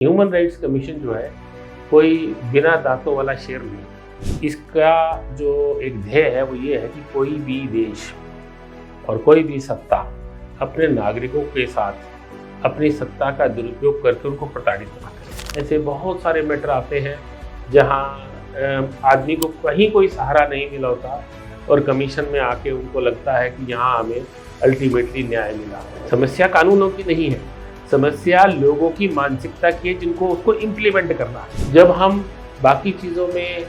Human rights commission जो है कोई बिना दांतों वाला शेर नहीं। इसका जो एक ध्येय है वो ये है कि कोई भी देश और कोई भी सत्ता अपने नागरिकों के साथ अपनी सत्ता का दुरुपयोग करके उनको प्रताड़ित ना करे। ऐसे बहुत सारे मैटर आते हैं जहां आदमी को कहीं कोई सहारा नहीं मिला होता और कमीशन में आके उनको लगता है कि यहाँ हमें अल्टीमेटली न्याय मिला। समस्या कानूनों की नहीं है, समस्या लोगों की मानसिकता की है जिनको उसको इम्प्लीमेंट करना है। जब हम बाकी चीज़ों में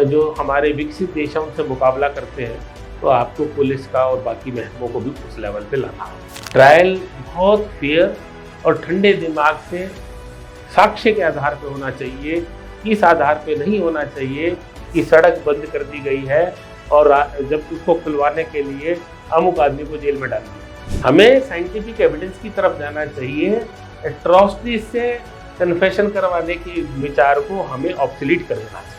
जो हमारे विकसित देशों से मुकाबला करते हैं तो आपको पुलिस का और बाकी महकमों को भी उस लेवल पे लाना है। ट्रायल बहुत फेयर और ठंडे दिमाग से साक्ष्य के आधार पर होना चाहिए, इस आधार पे नहीं होना चाहिए कि सड़क बंद कर दी गई है और जब उसको खुलवाने के लिए अमुक आदमी को जेल में डाल दिया। हमें साइंटिफिक एविडेंस की तरफ जाना चाहिए। एट्रोसिटी से कन्फेशन करवाने के विचार को हमें ऑब्सोलीट कर देना चाहिए।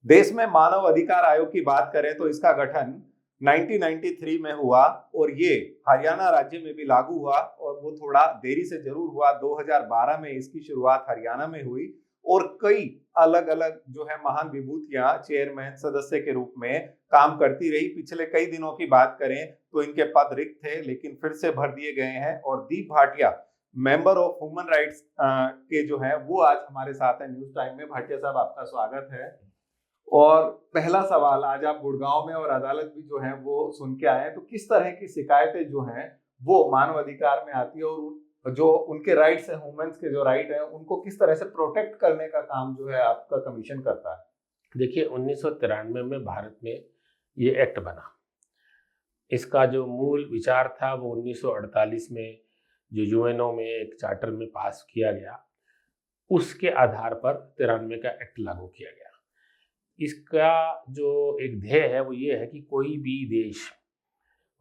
देश में मानव अधिकार आयोग की बात करें तो इसका गठन 1993 में हुआ और ये हरियाणा राज्य में भी लागू हुआ और वो थोड़ा देरी से जरूर हुआ। 2012 में इसकी शुरुआत हरियाणा में हुई और कई अलग अलग जो है महान विभूतियां चेयरमैन सदस्य के रूप में काम करती रही। पिछले कई दिनों की बात करें तो इनके पद रिक्त थे लेकिन फिर से भर दिए गए हैं और Deep Bhatia member of human rights के जो है वो आज हमारे साथ है न्यूज टाइम में। भाटिया साहब, आपका स्वागत है। और पहला सवाल, आज आप गुड़गांव में और अदालत भी जो है वो सुन के आए हैं, तो किस तरह की शिकायतें जो हैं वो मानव अधिकार में आती है और जो उनके राइट्स हैं, ह्यूमंस के जो राइट हैं, उनको किस तरह से प्रोटेक्ट करने का काम जो है आपका कमीशन करता है? देखिए, 1993 में भारत में ये एक्ट बना। इसका जो मूल विचार था वो 1948 में जो यूएनओ में एक चार्टर में पास किया गया, उसके आधार पर 93 का एक्ट लागू किया गया। इसका जो एक ध्येय है वो ये है कि कोई भी देश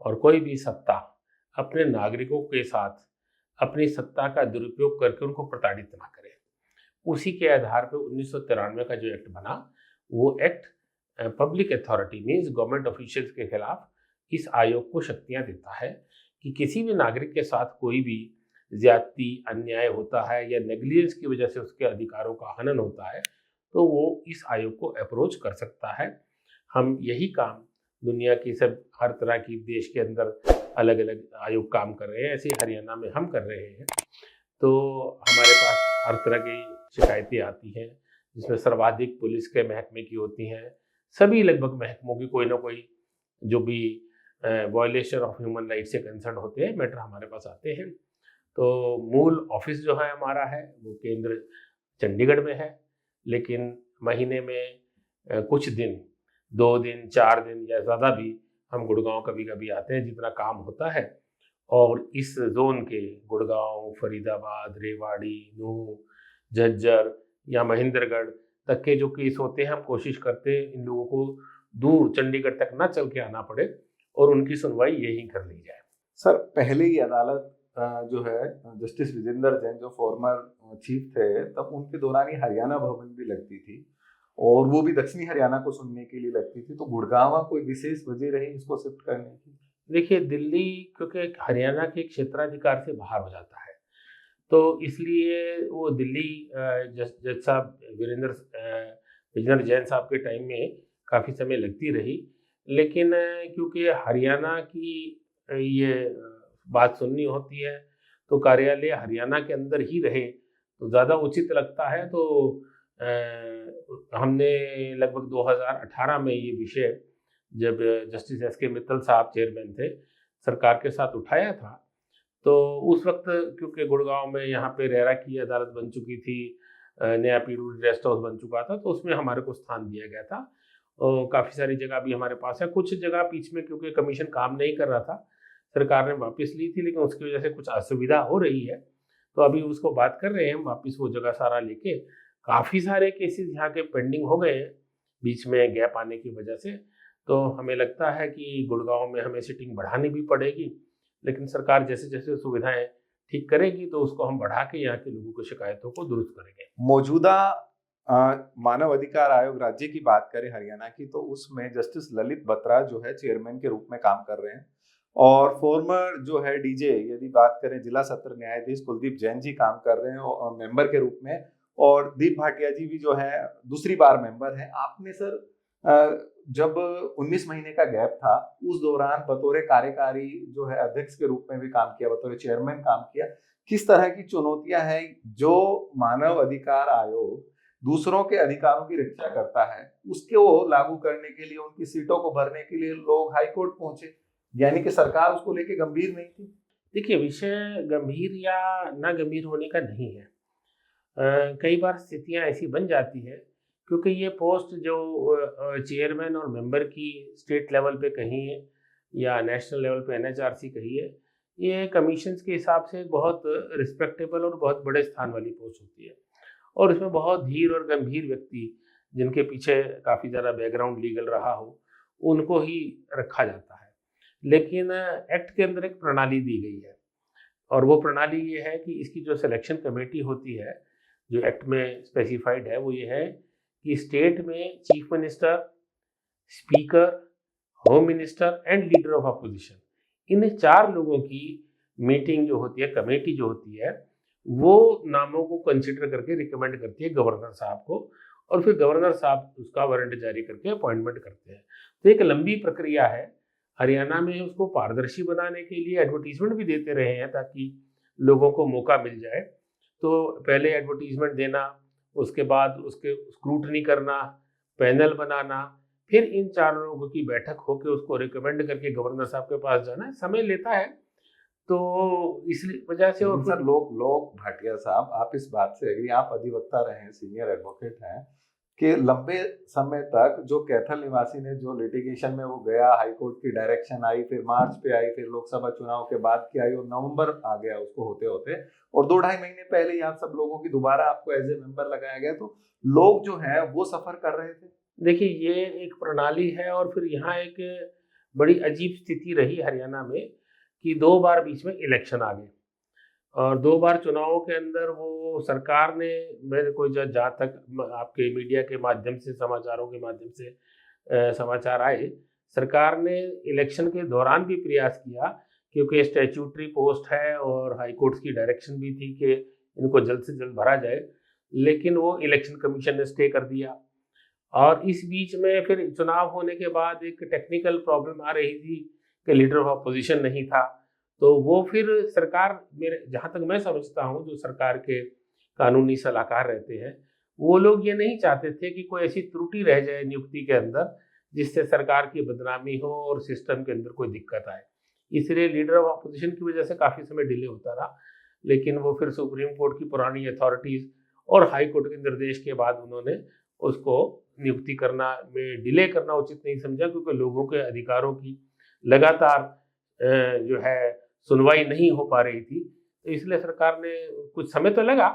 और कोई भी सत्ता अपने नागरिकों के साथ अपनी सत्ता का दुरुपयोग करके उनको प्रताड़ित ना करे। उसी के आधार पर 1993 का जो एक्ट बना, वो act public authority means government officials के खिलाफ इस आयोग को शक्तियां देता है कि किसी भी नागरिक के साथ कोई भी ज्यादती, अन्याय होता है या नेग्लिजेंस की वजह से उसके अधिकारों का हनन होता है तो वो इस आयोग को अप्रोच कर सकता है। हम यही काम दुनिया की सब हर तरह की देश के अंदर अलग अलग आयोग काम कर रहे हैं, ऐसे हरियाणा में हम कर रहे हैं। तो हमारे पास हर तरह की शिकायतें आती हैं जिसमें सर्वाधिक पुलिस के महकमे की होती हैं। सभी लगभग महकमों की कोई ना कोई जो भी वायलेशन ऑफ ह्यूमन राइट से कंसर्न होते हैं मैटर हमारे पास आते हैं। तो मूल ऑफिस जो है हमारा है वो केंद्र चंडीगढ़ में है, लेकिन महीने में कुछ दिन, 2 दिन, 4 दिन या ज़्यादा भी हम गुड़गांव कभी कभी आते हैं जितना काम होता है। और इस जोन के गुड़गांव, फरीदाबाद, रेवाड़ी, नूह, झज्जर या महेंद्रगढ़ तक के जो केस होते हैं हम कोशिश करते हैं इन लोगों को दूर चंडीगढ़ तक ना चल के आना पड़े और उनकी सुनवाई यहीं कर ली जाए। सर, पहले ही अदालत जो है जस्टिस विजेंद्र जैन जो फॉर्मर चीफ थे, तब उनके दौरान ही हरियाणा भवन भी लगती थी और वो भी दक्षिणी हरियाणा को सुनने के लिए लगती थी। तो गुड़गांव कोई विशेष वजह रही इसको शिफ्ट करने की? देखिए, दिल्ली क्योंकि हरियाणा के क्षेत्राधिकार से बाहर हो जाता है तो इसलिए वो दिल्ली जज साहब विजेंद्र जैन साहब के टाइम में काफ़ी समय लगती रही। लेकिन क्योंकि हरियाणा की ये बात सुननी होती है तो कार्यालय हरियाणा के अंदर ही रहे तो ज़्यादा उचित लगता है। तो हमने लगभग 2018 में ये विषय जब जस्टिस एस.के. मित्तल साहब चेयरमैन थे, सरकार के साथ उठाया था। तो उस वक्त क्योंकि गुड़गांव में यहाँ पे रेरा की अदालत बन चुकी थी, नया पीडब्ल्यूडी रेस्ट हाउस बन चुका था, तो उसमें हमारे को स्थान दिया गया था और काफ़ी सारी जगह भी हमारे पास है। कुछ जगह बीच में क्योंकि कमीशन काम नहीं कर रहा था, सरकार ने वापस ली थी, लेकिन उसकी वजह से कुछ असुविधा हो रही है तो अभी उसको बात कर रहे हैं हम वापस वो जगह सारा लेके। काफ़ी सारे केसेस यहाँ के पेंडिंग हो गए हैं बीच में गैप आने की वजह से। तो हमें लगता है कि गुड़गांव में हमें सिटिंग बढ़ानी भी पड़ेगी, लेकिन सरकार जैसे जैसे सुविधाएं ठीक करेगी तो उसको हम बढ़ा के यहाँ के लोगों की शिकायतों को दुरुस्त करेंगे। मौजूदा मानव अधिकार आयोग राज्य की बात करें हरियाणा की, तो उसमें जस्टिस ललित बत्रा जो है चेयरमैन के रूप में काम कर रहे हैं, और फॉर्मर जो है डीजे यदि बात करें जिला सत्र न्यायाधीश कुलदीप जैन जी काम कर रहे हैं मेंबर के रूप में, और दीप भाटिया जी भी जो है दूसरी बार मेंबर हैं। आपने सर जब 19 महीने का गैप था उस दौरान बतौर कार्यकारी जो है अध्यक्ष के रूप में भी काम किया, बतौर चेयरमैन काम किया, किस तरह की चुनौतियां हैं जो मानव अधिकार आयोग दूसरों के अधिकारों की रक्षा करता है उसके वो लागू करने के लिए, उनकी सीटों को भरने के लिए लोग हाईकोर्ट पहुंचे, यानी कि सरकार उसको लेके गंभीर नहीं थी? देखिए, विषय गंभीर या ना गंभीर होने का नहीं है। कई बार स्थितियां ऐसी बन जाती है क्योंकि ये पोस्ट जो चेयरमैन और मेंबर की स्टेट लेवल पे कहीं है या नेशनल लेवल पे एनएचआरसी कही है, ये कमीशंस के हिसाब से बहुत रिस्पेक्टेबल और बहुत बड़े स्थान वाली पोस्ट होती है, और इसमें बहुत धीर और गंभीर व्यक्ति जिनके पीछे काफ़ी ज़्यादा बैकग्राउंड लीगल रहा हो उनको ही रखा जाता है। लेकिन एक्ट के अंदर एक प्रणाली दी गई है, और वो प्रणाली ये है कि इसकी जो सिलेक्शन कमेटी होती है जो एक्ट में स्पेसिफाइड है वो ये है कि स्टेट में chief minister, speaker, home minister and leader of opposition, इन 4 लोगों की मीटिंग जो होती है, कमेटी जो होती है, वो नामों को कंसिडर करके रिकमेंड करती है गवर्नर साहब को, और फिर गवर्नर साहब उसका वारंट जारी करके अपॉइंटमेंट करते हैं। तो एक लंबी प्रक्रिया है। हरियाणा में उसको पारदर्शी बनाने के लिए एडवर्टीजमेंट भी देते रहे हैं ताकि लोगों को मौका मिल जाए। तो पहले एडवर्टीजमेंट देना, उसके बाद उसके स्क्रूटनी करना, पैनल बनाना, फिर इन 4 लोगों की बैठक होकर उसको रिकमेंड करके गवर्नर साहब के पास जाना, समय लेता है। तो इस वजह से, और सर लोग भाटिया साहब, आप इस बात से एग्री, आप अधिवक्ता रहे हैं, सीनियर एडवोकेट हैं, कि लंबे समय तक जो कैथल निवासी ने जो लिटिगेशन में वो गया, हाईकोर्ट की डायरेक्शन आई, फिर मार्च पे आई, फिर लोकसभा चुनाव के बाद की आई, और नवंबर आ गया उसको होते होते, और 2-2.5 महीने पहले ही आप सब लोगों की दोबारा आपको एज ए मेंबर लगाया गया, तो लोग जो है वो सफर कर रहे थे। देखिए, ये एक प्रणाली है, और फिर यहाँ एक बड़ी अजीब स्थिति रही हरियाणा में कि 2 बार बीच में इलेक्शन आ गए, और 2 बार चुनावों के अंदर वो सरकार ने, मेरे को जहाँ तक आपके मीडिया के माध्यम से, समाचारों के माध्यम से समाचार आए, सरकार ने इलेक्शन के दौरान भी प्रयास किया, क्योंकि स्टैट्यूटरी पोस्ट है और हाई कोर्ट की डायरेक्शन भी थी कि इनको जल्द से जल्द भरा जाए, लेकिन वो इलेक्शन कमीशन ने स्टे कर दिया। और इस बीच में फिर चुनाव होने के बाद एक टेक्निकल प्रॉब्लम आ रही थी कि लीडर ऑफ अपोजिशन नहीं था, तो वो फिर सरकार, मेरे जहाँ तक मैं समझता हूँ, जो सरकार के कानूनी सलाहकार रहते हैं, वो लोग ये नहीं चाहते थे कि कोई ऐसी त्रुटि रह जाए नियुक्ति के अंदर जिससे सरकार की बदनामी हो और सिस्टम के अंदर कोई दिक्कत आए। इसलिए लीडर ऑफ अपोजिशन की वजह से काफ़ी समय डिले होता रहा, लेकिन वो फिर सुप्रीम कोर्ट की पुरानी अथॉरिटीज़ और हाई कोर्ट के निर्देश के बाद उन्होंने उसको नियुक्ति करना में डिले करना उचित नहीं समझा, क्योंकि लोगों के अधिकारों की लगातार जो है सुनवाई नहीं हो पा रही थी। तो इसलिए सरकार ने, कुछ समय तो लगा,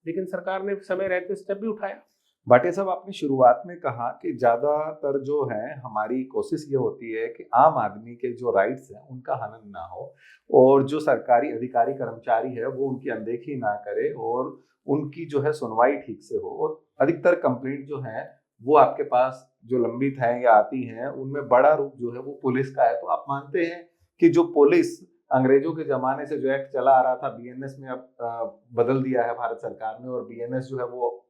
लेकिन सरकार ने समय रहते स्टेप भी उठाया। भाटिया साहब, आपने शुरुआत में कहा कि ज्यादातर जो है हमारी कोशिश ये होती है कि आम आदमी के जो राइट्स हैं उनका हनन ना हो, और जो सरकारी अधिकारी कर्मचारी है वो उनकी अनदेखी ना करे, और उनकी जो है सुनवाई ठीक से हो। और अधिकतर कंप्लेंट जो है वो आपके पास जो लंबित है या आती हैं, उनमें बड़ा रूप जो है वो पुलिस का है। तो आप मानते हैं कि जो पुलिस अंग्रेजों के जमाने से जो एक्ट चला आ रहा था बीएनएस में, अब बदल दिया है भारत सरकार ने, और बीएनएस जो है वो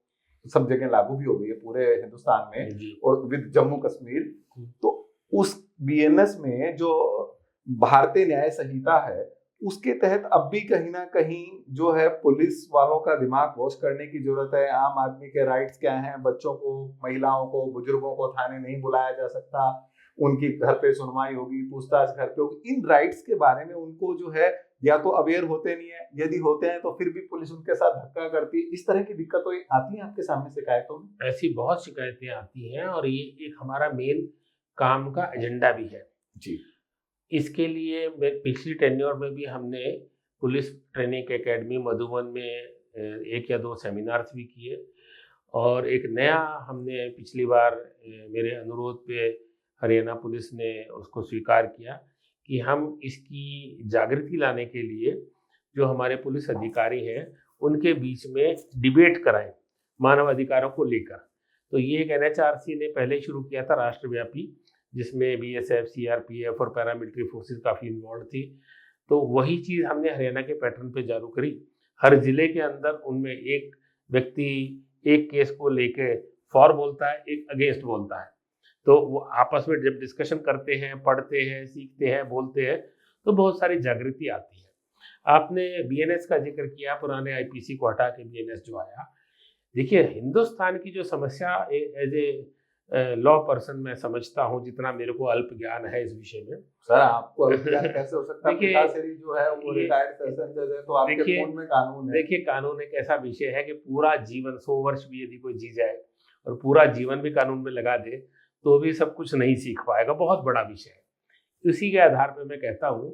सब जगह लागू भी हो गई है पूरे हिंदुस्तान में और विद जम्मू कश्मीर, तो उस बीएनएस में जो भारतीय न्याय संहिता है उसके तहत अब भी कहीं ना कहीं जो है पुलिस वालों का दिमाग वॉश करने की जरूरत है। आम आदमी के राइट्स क्या हैं, बच्चों को, महिलाओं को, बुजुर्गों को थाने नहीं बुलाया जा सकता, उनकी घर पे सुनवाई होगी, पूछताछ घर पे होगी। इन राइट्स के बारे में उनको जो है या तो अवेयर होते नहीं है, यदि होते हैं तो फिर भी पुलिस उनके साथ धक्का करती है। इस तरह की दिक्कतें आती हैं आपके सामने शिकायतों में? ऐसी बहुत शिकायतें आती हैं, और ये एक हमारा मेन काम का एजेंडा भी है जी। इसके लिए पिछली टेन्योर में भी हमने पुलिस ट्रेनिंग एकेडमी मधुबन में 1 या 2 सेमिनार्स भी किए, और एक नया हमने पिछली बार मेरे अनुरोध पे हरियाणा पुलिस ने उसको स्वीकार किया कि हम इसकी जागृति लाने के लिए जो हमारे पुलिस अधिकारी हैं उनके बीच में डिबेट कराएं मानव अधिकारों को लेकर। तो ये एक NHRC ने पहले शुरू किया था राष्ट्रव्यापी, जिसमें BSF, CRPF और पैरामिलिट्री फोर्सेस काफ़ी इन्वॉल्व थी। तो वही चीज़ हमने हरियाणा के पैटर्न पे चालू करी। हर जिले के अंदर उनमें एक व्यक्ति एक केस को लेके फॉर बोलता है, एक अगेंस्ट बोलता है। तो वो आपस में जब डिस्कशन करते हैं, पढ़ते हैं, सीखते हैं, बोलते हैं, तो बहुत सारी जागृति आती है। आपने BNS का जिक्र किया, पुराने IPC को हटा के BNS जो आया। देखिए, हिंदुस्तान की जो समस्या एज ए लॉ पर्सन मैं समझता हूँ, जितना मेरे को अल्प ज्ञान है इस विषय में। सर, आपको अल्प ज्ञान कैसे हो सकता है? देखिए, पिताश्री जो है वो रिटायर्ड सेशन जज है, तो आपके खून में कानून है। देखिए, कानून एक ऐसा विषय है कि पूरा जीवन 100 वर्ष भी यदि कोई जी जाए और पूरा जीवन भी कानून में लगा दे तो भी सब कुछ नहीं सीख पाएगा। बहुत बड़ा विषय है। इसी के आधार पर मैं कहता हूँ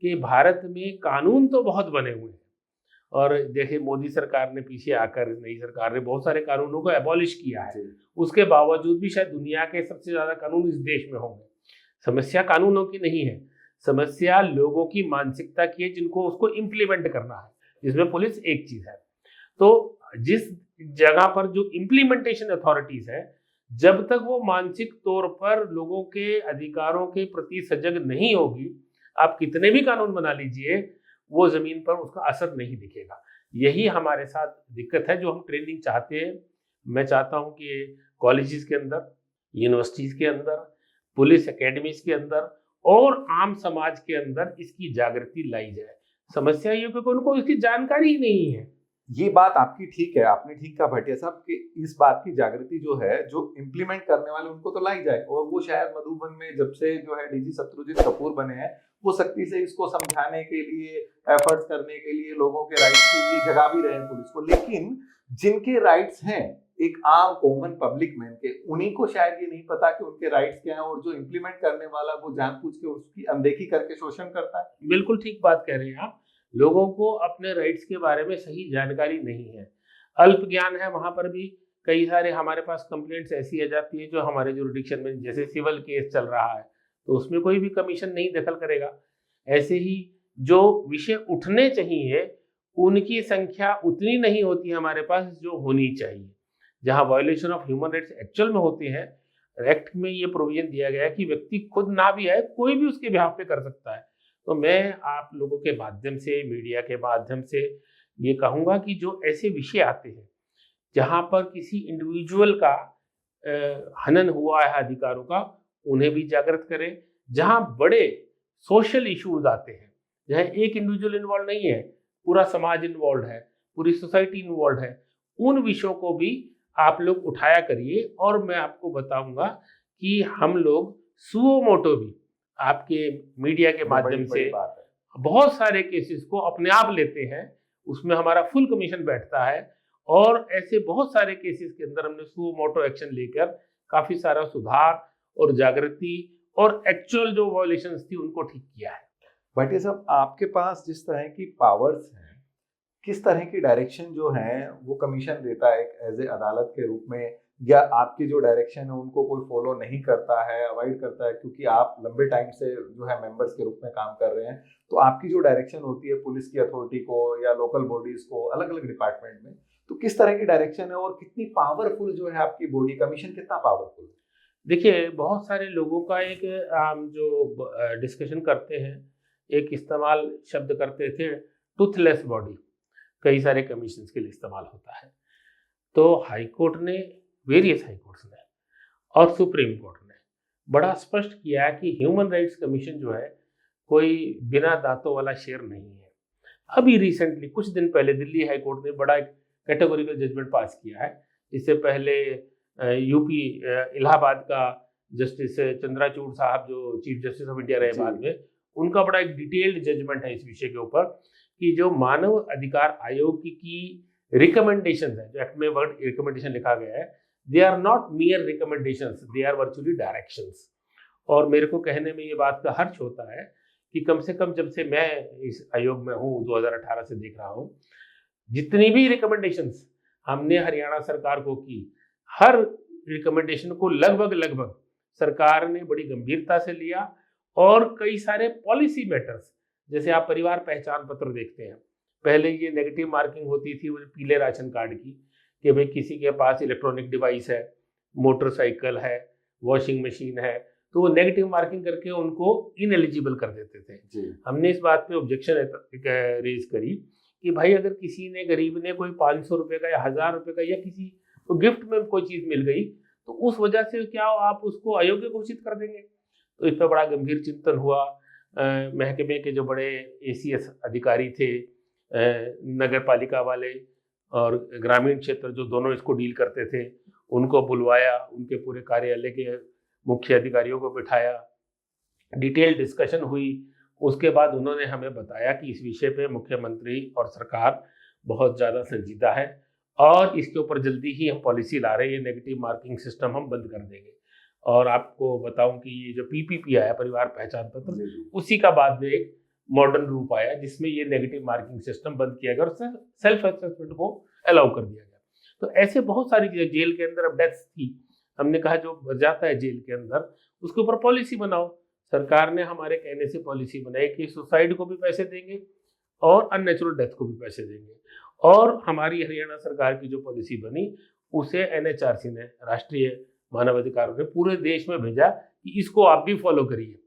कि भारत में कानून तो बहुत बने हुए हैं, और देखिए मोदी सरकार ने पीछे आकर, नई सरकार ने बहुत सारे कानूनों को एबॉलिश किया है। उसके बावजूद भी शायद दुनिया के सबसे ज़्यादा कानून इस देश में होंगे। समस्या कानूनों की नहीं है, समस्या लोगों की मानसिकता की है, जिनको उसको इम्प्लीमेंट करना है, जिसमें पुलिस एक चीज़ है। तो जिस जगह पर जो इम्प्लीमेंटेशन अथॉरिटीज़ है, जब तक वो मानसिक तौर पर लोगों के अधिकारों के प्रति सजग नहीं होगी, आप कितने भी कानून बना लीजिए, वो ज़मीन पर उसका असर नहीं दिखेगा। यही हमारे साथ दिक्कत है। जो हम ट्रेनिंग चाहते हैं, मैं चाहता हूं कि कॉलेजेस के अंदर, यूनिवर्सिटीज़ के अंदर, पुलिस एकेडमीज के अंदर और आम समाज के अंदर इसकी जागृति लाई जाए। समस्या ये कि उनको इसकी जानकारी ही नहीं है। ये बात आपकी ठीक है, आपने ठीक कहा भटिया साहब कि इस बात की जागृति जो है, जो इम्प्लीमेंट करने वाले उनको तो लाई जाए। और वो शायद मधुबन में जब से जो है DG शत्रुजीत कपूर बने हैं, वो सख्ती से इसको समझाने के लिए, एफर्ट्स करने के लिए, लोगों के राइट्स के लिए जगा भी रहे हैं पुलिस को। लेकिन जिनके राइट्स हैं, एक आम कॉमन पब्लिक मैन के, उन्हीं को शायद ये नहीं पता कि उनके राइट्स क्या हैं, और जो इम्प्लीमेंट करने वाला वो जानबूझ के उसकी अनदेखी करके शोषण करता है। बिल्कुल ठीक बात कह रहे हैं आप। लोगों को अपने राइट्स के बारे में सही जानकारी नहीं है, अल्प ज्ञान है। वहाँ पर भी कई सारे हमारे पास कंप्लेंट्स ऐसी आ जाती है जो हमारे जुरिडिक्शन में, जैसे सिविल केस चल रहा है तो उसमें कोई भी कमीशन नहीं दखल करेगा। ऐसे ही जो विषय उठने चाहिए उनकी संख्या उतनी नहीं होती हमारे पास जो होनी चाहिए। जहाँ violation of human rights actual में होते हैं, एक्ट में ये प्रोविजन दिया गया है कि व्यक्ति खुद ना भी आए, कोई भी उसके बिहाफ पे कर सकता है। तो मैं आप लोगों के माध्यम से, मीडिया के माध्यम से ये कहूँगा कि जो ऐसे विषय आते हैं जहाँ पर किसी इंडिविजुअल का हनन हुआ है अधिकारों का, उन्हें भी जागृत करें। जहाँ बड़े सोशल इश्यूज आते हैं, जहाँ एक इंडिविजुअल इन्वॉल्व नहीं है, पूरा समाज इन्वॉल्व है, पूरी सोसाइटी इन्वॉल्व है, उन विषयों को भी आप लोग उठाया करिए। और मैं आपको बताऊंगा कि हम लोग सुओ मोटो भी आपके मीडिया के माध्यम से बहुत सारे केसेस को अपने आप लेते हैं, उसमें हमारा फुल कमीशन बैठता है, और ऐसे बहुत सारे केसेस के अंदर हमने सुओ मोटो एक्शन लेकर काफी सारा सुधार और जागृति और एक्चुअल जो वायलेशंस थी उनको ठीक किया है। भटिया साहब, आपके पास जिस तरह की पावर्स हैं, किस तरह की डायरेक्शन जो है वो कमीशन देता है एज ए अदालत के रूप में, या आपकी जो डायरेक्शन है उनको कोई फॉलो नहीं करता है, अवॉइड करता है? क्योंकि आप लंबे टाइम से जो है मेंबर्स के रूप में काम कर रहे हैं, तो आपकी जो डायरेक्शन होती है पुलिस की अथॉरिटी को या लोकल बॉडीज को, अलग अलग डिपार्टमेंट में, तो किस तरह की डायरेक्शन है और कितनी पावरफुल जो है आपकी बॉडी, कमीशन कितना पावरफुल है? देखिए, बहुत सारे लोगों का एक जो डिस्कशन करते हैं, एक इस्तेमाल शब्द करते थे टूथलेस बॉडी, कई सारे कमीशंस के लिए इस्तेमाल होता है। तो हाई कोर्ट ने, वेरियस हाई कोर्ट्स ने और सुप्रीम कोर्ट ने बड़ा स्पष्ट किया है कि ह्यूमन राइट्स कमीशन जो है कोई बिना दांतों वाला शेर नहीं है। अभी रिसेंटली कुछ दिन पहले दिल्ली हाई कोर्ट ने बड़ा एक कैटेगोरिकल जजमेंट पास किया है। इससे पहले यूपी इलाहाबाद का जस्टिस चंद्रचूड़ साहब, जो चीफ जस्टिस ऑफ इंडिया रहे बाद में, उनका बड़ा एक डिटेल्ड जजमेंट है इस विषय के ऊपर कि जो मानव अधिकार आयोग की रिकमेंडेशंस है, जो एक्ट में वर्ड रिकमेंडेशन लिखा गया है, they are not mere recommendations, they are virtually directions. और मेरे को कहने में ये बात का हर्ष होता है कि कम से कम जब से मैं इस आयोग में हूँ, 2018 से देख रहा हूँ, जितनी भी रिकमेंडेशंस हमने हरियाणा सरकार को की, हर रिकमेंडेशन को लगभग सरकार ने बड़ी गंभीरता से लिया और कई सारे पॉलिसी मैटर्स, जैसे आप परिवार पहचान पत्र देखते हैं, पहले ये नेगेटिव मार्किंग होती थी वो पीले राशन कार्ड की, कि भाई किसी के पास इलेक्ट्रॉनिक डिवाइस है, मोटरसाइकिल है, वॉशिंग मशीन है, तो वो नेगेटिव मार्किंग करके उनको इनएलिजिबल कर देते थे। हमने इस बात पे ऑब्जेक्शन रेज करी कि भाई अगर किसी ने, गरीब ने कोई 500 रुपये का या 1000 रुपये का या किसी को गिफ्ट में कोई चीज़ मिल गई, तो उस वजह से क्या आप उसको अयोग्य घोषित कर देंगे? तो इस पर बड़ा गंभीर चिंतन हुआ। महकमे के जो बड़े ACS अधिकारी थे, नगर पालिका वाले और ग्रामीण क्षेत्र जो दोनों इसको डील करते थे, उनको बुलवाया, उनके पूरे कार्यालय के मुख्य अधिकारियों को बिठाया, डिटेल डिस्कशन हुई। उसके बाद उन्होंने हमें बताया कि इस विषय पे मुख्यमंत्री और सरकार बहुत ज़्यादा संजीदा है और इसके ऊपर जल्दी ही हम पॉलिसी ला रहे हैं, ये नेगेटिव मार्किंग सिस्टम हम बंद कर देंगे। और आपको बताऊं कि ये जो PPP आया, परिवार पहचान पत्र, उसी का बाद में एक मॉडर्न रूप आया जिसमें ये नेगेटिव मार्किंग सिस्टम बंद किया गया और सेल्फ असेसमेंट को अलाउ कर दिया गया। तो ऐसे बहुत सारी चीज़ें, जेल के अंदर अब डेथ्स थी, हमने कहा जो जाता है जेल के अंदर उसके ऊपर पॉलिसी बनाओ। सरकार ने हमारे कहने से पॉलिसी बनाई कि सुसाइड को भी पैसे देंगे और अननेचुरल डेथ को भी पैसे देंगे। और हमारी हरियाणा सरकार की जो पॉलिसी बनी उसे NHRC ने, राष्ट्रीय मानव अधिकारों ने, पूरे देश में भेजा कि इसको आप भी फॉलो करिए।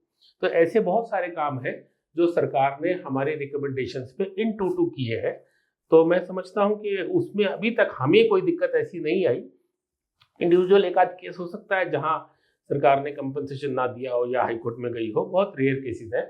तो ऐसे बहुत सारे काम हैं जो सरकार ने हमारे रिकमेंडेशंस पे इन टू किए हैं। तो मैं समझता हूँ कि उसमें अभी तक हमें कोई दिक्कत ऐसी नहीं आई। इंडिविजुअल एक आध केस हो सकता है जहां सरकार ने कंपनसेशन ना दिया हो या हाईकोर्ट में गई हो, बहुत रेयर केसेस है।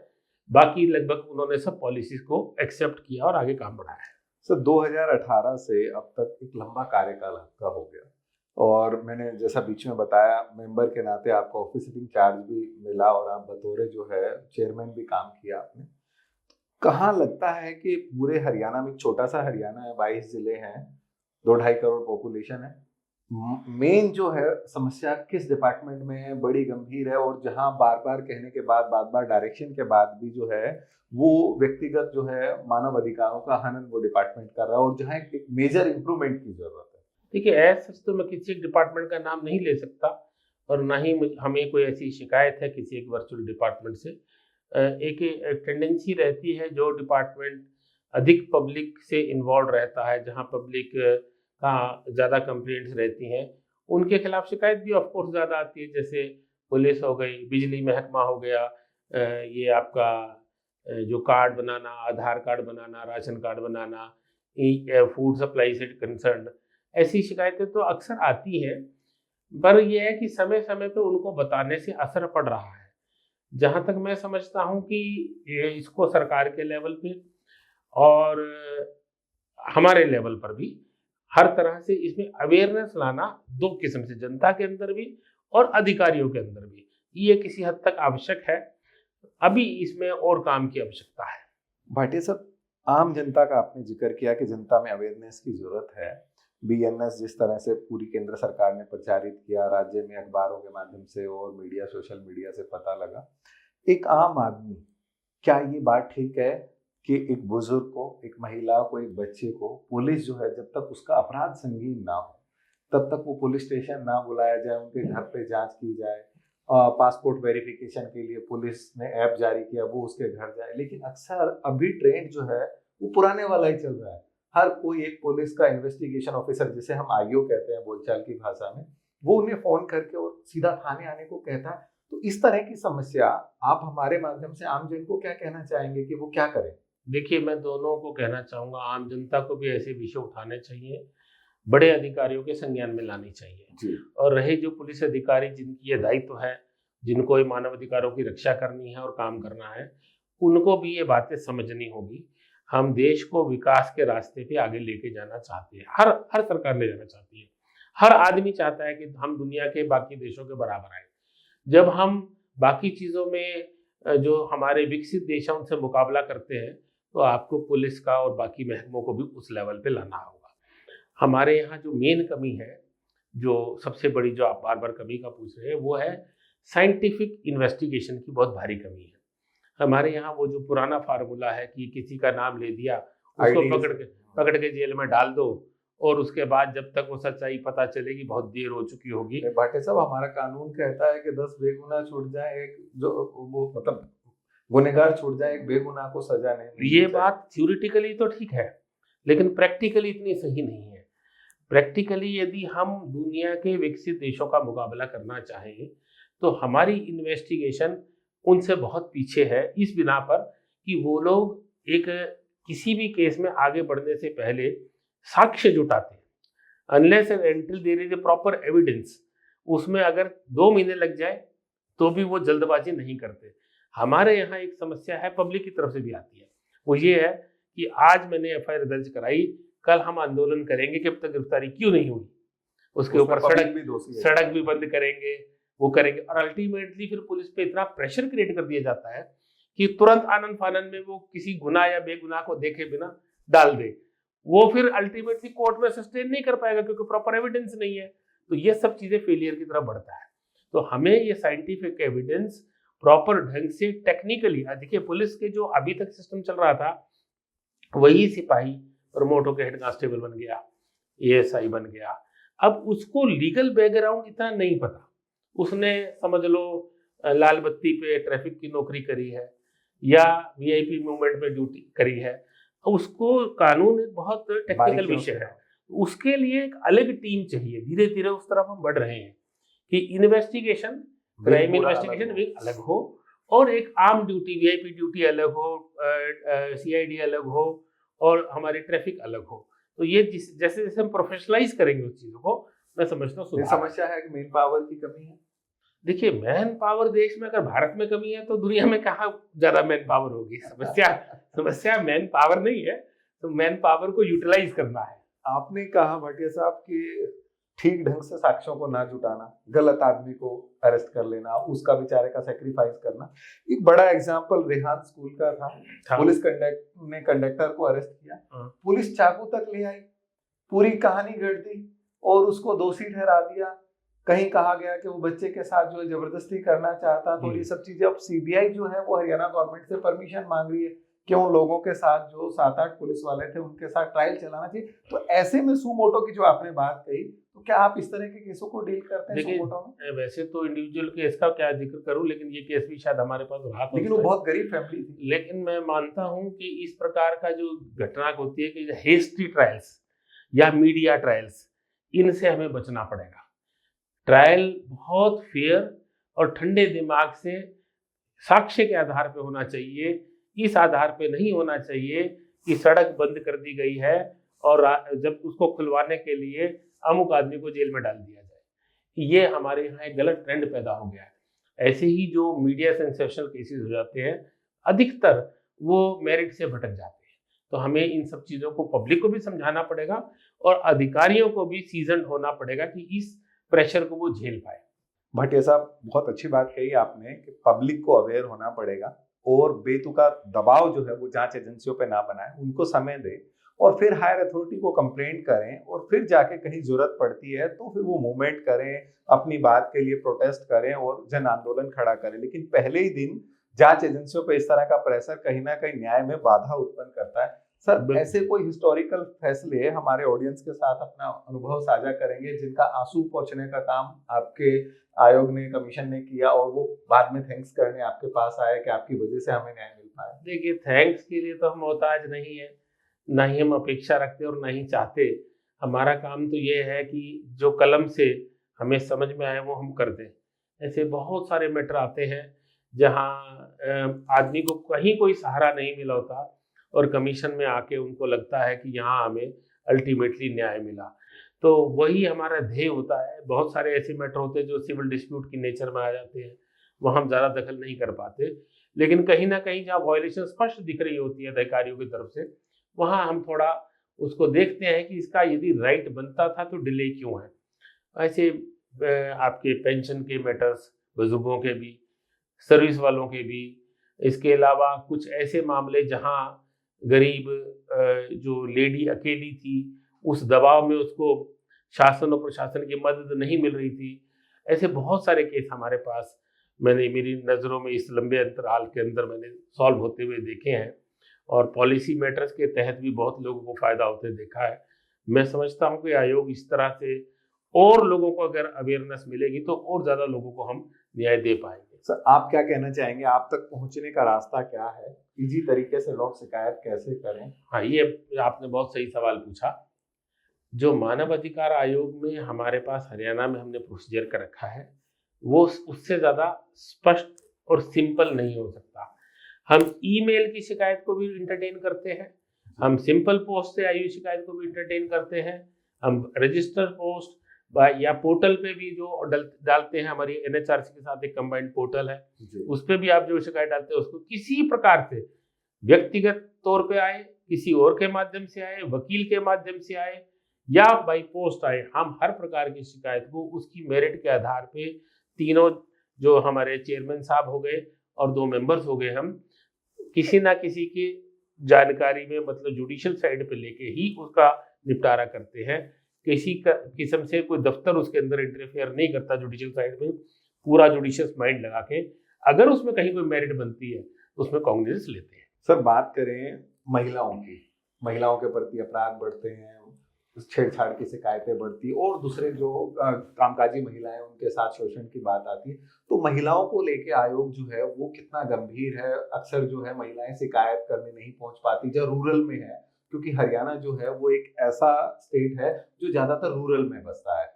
बाकी लगभग उन्होंने सब पॉलिसीज को एक्सेप्ट किया और आगे काम बढ़ाया है। सर 2018 से अब तक एक लंबा कार्यकाल आपका हो गया और मैंने जैसा बीच में बताया, मेंबर के नाते आपको ऑफिस सिटिंग चार्ज भी मिला और आप बतौर जो है चेयरमैन भी काम किया आपने। कहाँ लगता है कि पूरे हरियाणा में, छोटा सा हरियाणा है, 22 जिले हैं, 2-2.5 करोड़ पॉपुलेशन है, मेन जो है समस्या किस डिपार्टमेंट में है, बड़ी गंभीर है, और जहां बार बार कहने के बाद, बार बार डायरेक्शन के बाद भी जो है वो व्यक्तिगत जो है मानव अधिकारों का हनन वो डिपार्टमेंट कर रहा है और जहां एक मेजर इंप्रूवमेंट की जरूरत है? देखिए, ऐसा तो मैं किसी एक डिपार्टमेंट का नाम नहीं ले सकता और ना ही हमें कोई ऐसी शिकायत है किसी एक वर्चुअल डिपार्टमेंट से। एक टेंडेंसी रहती है, जो डिपार्टमेंट अधिक पब्लिक से इन्वॉल्व रहता है, जहां पब्लिक का ज़्यादा कंप्लेंट्स रहती हैं, उनके खिलाफ शिकायत भी ऑफ कोर्स ज़्यादा आती है। जैसे पुलिस हो गई, बिजली महकमा हो गया, ये आपका जो कार्ड बनाना, आधार कार्ड बनाना, राशन कार्ड बनाना, फूड सप्लाई से कंसर्न, ऐसी शिकायतें तो अक्सर आती हैं। पर यह है कि समय समय पे उनको बताने से असर पड़ रहा है। जहाँ तक मैं समझता हूँ कि ये इसको सरकार के लेवल पे और हमारे लेवल पर भी हर तरह से इसमें अवेयरनेस लाना, दो किस्म से, जनता के अंदर भी और अधिकारियों के अंदर भी, ये किसी हद तक आवश्यक है। अभी इसमें और काम की आवश्यकता है। भाटिया साहब, आम जनता का आपने जिक्र किया कि जनता में अवेयरनेस की जरूरत है। BNS जिस तरह से पूरी केंद्र सरकार ने प्रचारित किया, राज्य में अखबारों के माध्यम से और मीडिया, सोशल मीडिया से पता लगा, एक आम आदमी, क्या ये बात ठीक है कि एक बुजुर्ग को, एक महिला को, एक बच्चे को पुलिस जो है, जब तक उसका अपराध संगीन ना हो तब तक वो पुलिस स्टेशन ना बुलाया जाए, उनके घर पे जांच की जाए, पासपोर्ट वेरिफिकेशन के लिए पुलिस ने ऐप जारी किया, वो उसके घर जाए। लेकिन अक्सर अभी ट्रेंड जो है वो पुराने वाला ही चल रहा है। हर कोई एक पुलिस का इन्वेस्टिगेशन ऑफिसर, जिसे हम IO कहते हैं बोलचाल की भाषा में, वो उन्हें फोन करके और सीधा थाने आने को कहता है। तो इस तरह की समस्या आप हमारे माध्यम से आम जन को क्या कहना चाहेंगे कि वो क्या करें? देखिए, मैं दोनों को कहना चाहूँगा, आम जनता को भी ऐसे विषय उठाने चाहिए, बड़े अधिकारियों के संज्ञान में लानी चाहिए। और रहे जो पुलिस अधिकारी जिनकी ये दायित्व है, जिनको ये मानव अधिकारों की रक्षा करनी है और काम करना है, उनको भी ये बातें समझनी होगी। हम देश को विकास के रास्ते पे आगे लेके जाना चाहते हैं, हर सरकार ले जाना चाहती है, हर आदमी चाहता है कि हम दुनिया के बाकी देशों के बराबर आए। जब हम बाकी चीज़ों में जो हमारे विकसित देश हैं उनसे मुकाबला करते हैं, तो आपको पुलिस का और बाकी महकमों को भी उस लेवल पे लाना होगा। हमारे यहाँ जो मेन कमी है, जो सबसे बड़ी, जो आप बार बार कमी का पूछ रहे हैं, वो है साइंटिफिक इन्वेस्टिगेशन की बहुत भारी कमी है। हमारे यहाँ वो जो पुराना फार्मूला है कि किसी का नाम ले दिया, उसको पकड़ के जेल में डाल दो और उसके बाद जब तक वो सच्चाई पता चलेगी बहुत देर हो चुकी होगी। भाटिया साहब, हमारा कानून कहता है कि 10 बेगुनाह छूट जाए, एक जो वो मतलब गुनहगार छूट जाए, एक बेगुनाह को सजा नहीं मिलनी ये चाहिए। बात थ्योरेटिकली तो ठीक है, लेकिन प्रैक्टिकली इतनी सही नहीं है। प्रैक्टिकली यदि हम दुनिया के विकसित देशों का मुकाबला करना चाहें तो हमारी इन्वेस्टिगेशन उनसे बहुत पीछे है, इस बिना पर कि वो लोग एक किसी भी केस में आगे बढ़ने से पहले साक्ष्य जुटाते हैं। Unless and until there is a proper evidence, उसमें अगर 2 महीने लग जाए तो भी वो जल्दबाजी नहीं करते। हमारे यहाँ एक समस्या है, पब्लिक की तरफ से भी आती है, वो ये है कि आज मैंने एफआईआर दर्ज कराई, कल हम आंदोलन करेंगे कि अब तक गिरफ्तारी क्यों नहीं हुई, उसके ऊपर सड़क भी बंद करेंगे, वो करेंगे, और अल्टीमेटली फिर पुलिस पे इतना प्रेशर क्रिएट कर दिया जाता है कि तुरंत आनन फानन में वो किसी गुनाह या बेगुनाह को देखे बिना डाल दे। वो फिर अल्टीमेटली कोर्ट में सस्टेन नहीं कर पाएगा क्योंकि प्रॉपर एविडेंस नहीं है। तो ये सब चीजें फेलियर की तरफ बढ़ता है। तो हमें ये साइंटिफिक एविडेंस प्रॉपर ढंग से टेक्निकली, देखिए पुलिस के जो अभी तक सिस्टम चल रहा था, वही सिपाही प्रमोट होकर हेड कांस्टेबल बन गया, एएसआई बन गया। अब उसको लीगल बैकग्राउंड इतना नहीं पता, उसने समझ लो लाल बत्ती पे ट्रैफिक की नौकरी करी है या वीआईपी मूवमेंट में ड्यूटी करी है, उसको कानून एक बहुत टेक्निकल विषय है, उसके लिए एक अलग टीम चाहिए। धीरे धीरे उस तरफ हम बढ़ रहे हैं कि इन्वेस्टिगेशन, क्राइम इन्वेस्टिगेशन विंग अलग हो और एक आम ड्यूटी, वीआईपी ड्यूटी अलग हो, सीआईडी अलग हो और हमारी ट्रैफिक अलग हो। तो ये जैसे जैसे हम प्रोफेशनलाइज करेंगे उस चीजों को, मैं समझता हूँ समस्या है कि मैन पावर की कमी है। देखिए, मैन पावर देश में अगर भारत में कमी है तो दुनिया में कहाँ ज्यादा मैन पावर होगी। समस्या मैन पावर नहीं है, तो मैन पावर को यूटिलाइज करना है। आपने कहा भाटिया साहब कि ठीक ढंग से साक्ष्यों को ना जुटाना, गलत आदमी को अरेस्ट कर लेना, उसका बेचारे का सेक्रीफाइस करना। एक बड़ा एग्जांपल रेहान स्कूल का था। पुलिस ने कंडक्टर को अरेस्ट किया, पुलिस चाकू तक ले आई, पूरी कहानी गढ़ दी और उसको दोषी ठहरा दिया। कहीं कहा गया कि वो बच्चे के साथ जो है जबरदस्ती करना चाहता। तो ये सब चीजें अब सीबीआई जो है वो हरियाणा गवर्नमेंट से परमिशन मांग रही है कि उन लोगों के साथ जो 7-8 पुलिस वाले थे उनके साथ ट्रायल चलाना चाहिए। तो ऐसे में सुमोटो की जो आपने बात कही, तो क्या आप इस तरह के केसों को डील करते हैं सुमोटो में? वैसे तो इंडिविजुअल केस का क्या जिक्र करूं, लेकिन ये केस भी शायद हमारे पास रहा, लेकिन वो बहुत गरीब फैमिली थी। लेकिन मैं मानता हूं कि इस प्रकार का जो घटना होती है कि हेस्टी ट्रायल्स या मीडिया ट्रायल्स, इनसे हमें बचना पड़ेगा। ट्रायल बहुत फेयर और ठंडे दिमाग से साक्ष्य के आधार पे होना चाहिए। इस आधार पे नहीं होना चाहिए कि सड़क बंद कर दी गई है और जब उसको खुलवाने के लिए अमुक आदमी को जेल में डाल दिया जाए। ये हमारे यहाँ एक गलत ट्रेंड पैदा हो गया है। ऐसे ही जो मीडिया सेंसेशनल केसेस हो जाते हैं, अधिकतर वो मेरिट से भटक जाते हैं। तो हमें इन सब चीज़ों को पब्लिक को भी समझाना पड़ेगा और अधिकारियों को भी सीजन्ड होना पड़ेगा कि इस प्रेशर को वो झेल पाए। भाटिया साहब, बहुत अच्छी बात कही आपने कि पब्लिक को अवेयर होना पड़ेगा और बेतुका दबाव जो है वो जांच एजेंसियों पे ना बनाए, उनको समय दे और फिर हायर अथॉरिटी को कंप्लेंट करें और फिर जाके कहीं जरूरत पड़ती है तो फिर वो मूवमेंट करें, अपनी बात के लिए प्रोटेस्ट करें और जन आंदोलन खड़ा करें। लेकिन पहले ही दिन जांच एजेंसियों पे इस तरह का प्रेशर कहीं ना कहीं न्याय में बाधा उत्पन्न करता है। सर, ऐसे कोई हिस्टोरिकल फैसले हमारे ऑडियंस के साथ अपना अनुभव साझा करेंगे जिनका आंसू पोंछने का काम आपके आयोग ने, कमीशन ने किया और वो बाद में थैंक्स करने आपके पास आए कि आपकी वजह से हमें न्याय मिल पाया? देखिए, थैंक्स के लिए तो हम मोहताज नहीं है, ना ही हम अपेक्षा रखते और ना ही चाहते। हमारा काम तो ये है कि जो कलम से हमें समझ में आए वो हम कर दें। ऐसे बहुत सारे मैटर आते हैं जहाँ आदमी को कहीं कोई सहारा नहीं मिला होता और कमीशन में आके उनको लगता है कि यहाँ हमें अल्टीमेटली न्याय मिला। तो वही हमारा ध्येय होता है। बहुत सारे ऐसे मैटर होते हैं जो सिविल डिस्प्यूट की नेचर में आ जाते हैं, वहाँ हम ज़्यादा दखल नहीं कर पाते। लेकिन कहीं ना कहीं जहाँ वायलेशन स्पष्ट दिख रही होती है अधिकारियों की तरफ से, वहाँ हम थोड़ा उसको देखते हैं कि इसका यदि राइट बनता था तो डिले क्यों है। ऐसे आपके पेंशन के मैटर्स, बुजुर्गों के भी, सर्विस वालों के भी, इसके अलावा कुछ ऐसे मामले जहाँ गरीब जो लेडी अकेली थी, उस दबाव में उसको शासन और प्रशासन की मदद नहीं मिल रही थी। ऐसे बहुत सारे केस हमारे पास, मैंने मेरी नज़रों में इस लंबे अंतराल के अंदर मैंने सॉल्व होते हुए देखे हैं और पॉलिसी मैटर्स के तहत भी बहुत लोगों को फ़ायदा होते देखा है। मैं समझता हूँ कि आयोग इस तरह से और लोगों को अगर अवेयरनेस मिलेगी तो और ज़्यादा लोगों को हम न्याय दे पाएंगे। सर आप क्या कहना चाहेंगे, आप तक पहुंचने का रास्ता क्या है, इजी तरीके से लोग शिकायत कैसे करें? हाँ, ये आपने बहुत सही सवाल पूछा। जो मानव अधिकार आयोग में हमारे पास हरियाणा में हमने प्रोसीजर कर रखा है, वो उससे ज़्यादा स्पष्ट और सिंपल नहीं हो सकता। हम ईमेल की शिकायत को भी इंटरटेन करते हैं, हम सिंपल पोस्ट से आई हुई शिकायत को भी इंटरटेन करते हैं, हम रजिस्टर पोस्ट या पोर्टल पे भी जो डालते हैं, हमारी एनएचआरसी के साथ एक कंबाइंड पोर्टल है, उस पर भी आप जो शिकायत डालते हैं उसको किसी प्रकार से व्यक्तिगत तौर पे आए, किसी और के माध्यम से आए, वकील के माध्यम से आए या बाई पोस्ट आए, हम हर प्रकार की शिकायत को उसकी मेरिट के आधार पे तीनों जो हमारे चेयरमैन साहब हो गए और 2 मेंबर्स हो गए, हम किसी ना किसी की जानकारी में मतलब जुडिशियल साइड पे लेके ही उसका निपटारा करते हैं। किसी का किस्म से कोई दफ्तर उसके अंदर इंटरफेयर नहीं करता जुडिशियल साइड में, पूरा जुडिशियस माइंड लगा के अगर उसमें कहीं कोई मेरिट बनती है तो उसमें कॉग्निजेंस लेते हैं। सर बात करें महिलाओं की, महिलाओं के प्रति अपराध बढ़ते हैं, छेड़छाड़ की शिकायतें बढ़ती और दूसरे जो कामकाजी महिलाएं उनके साथ शोषण की बात आती है, तो महिलाओं को लेके आयोग जो है वो कितना गंभीर है? अक्सर जो है महिलाएं शिकायत करने नहीं पहुंच पाती जो रूरल में है, क्योंकि हरियाणा जो है वो एक ऐसा स्टेट है जो ज्यादातर रूरल में बसता है।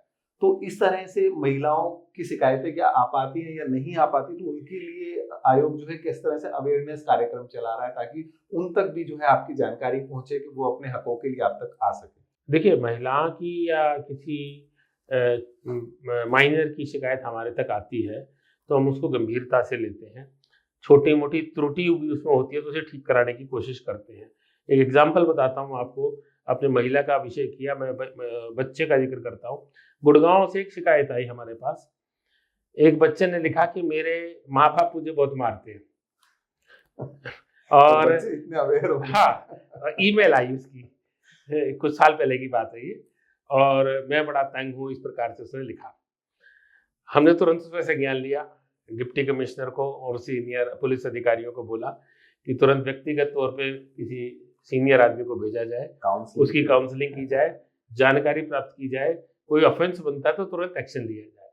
तो इस तरह से महिलाओं की शिकायतें क्या आ पाती हैं या नहीं आ पाती, तो उनके लिए आयोग जो है किस तरह से अवेयरनेस कार्यक्रम चला रहा है ताकि उन तक भी जो है आपकी जानकारी पहुंचे कि वो अपने हकों के लिए आप तक आ सके? देखिए, महिलाओं की या किसी माइनर की शिकायत हमारे तक आती है तो हम उसको गंभीरता से लेते हैं। छोटी मोटी त्रुटि भी उसमें होती है तो उसे ठीक कराने की कोशिश करते हैं। एक एग्जाम्पल बताता हूँ आपको, आपने महिला का विषय किया, मैं बच्चे का जिक्र करता हूँ। गुड़गांव से एक शिकायत आई हमारे पास। एक बच्चे ने लिखा कि मेरे माँ बाप मुझे बहुत मारते हैं और तो इतने अवेयर हो। हाँ, ईमेल आई उसकी, कुछ साल पहले की बात है ये, और मैं बड़ा तंग हूँ, इस प्रकार से उसने लिखा। हमने तुरंत उसमें से ज्ञान लिया, डिप्टी कमिश्नर को और सीनियर पुलिस अधिकारियों को बोला कि तुरंत व्यक्तिगत तौर पे किसी सीनियर आदमी को भेजा जाए, उसकी काउंसलिंग की जाए, जानकारी प्राप्त की जाए, कोई ऑफेंस बनता है तो तुरंत एक्शन लिया जाए।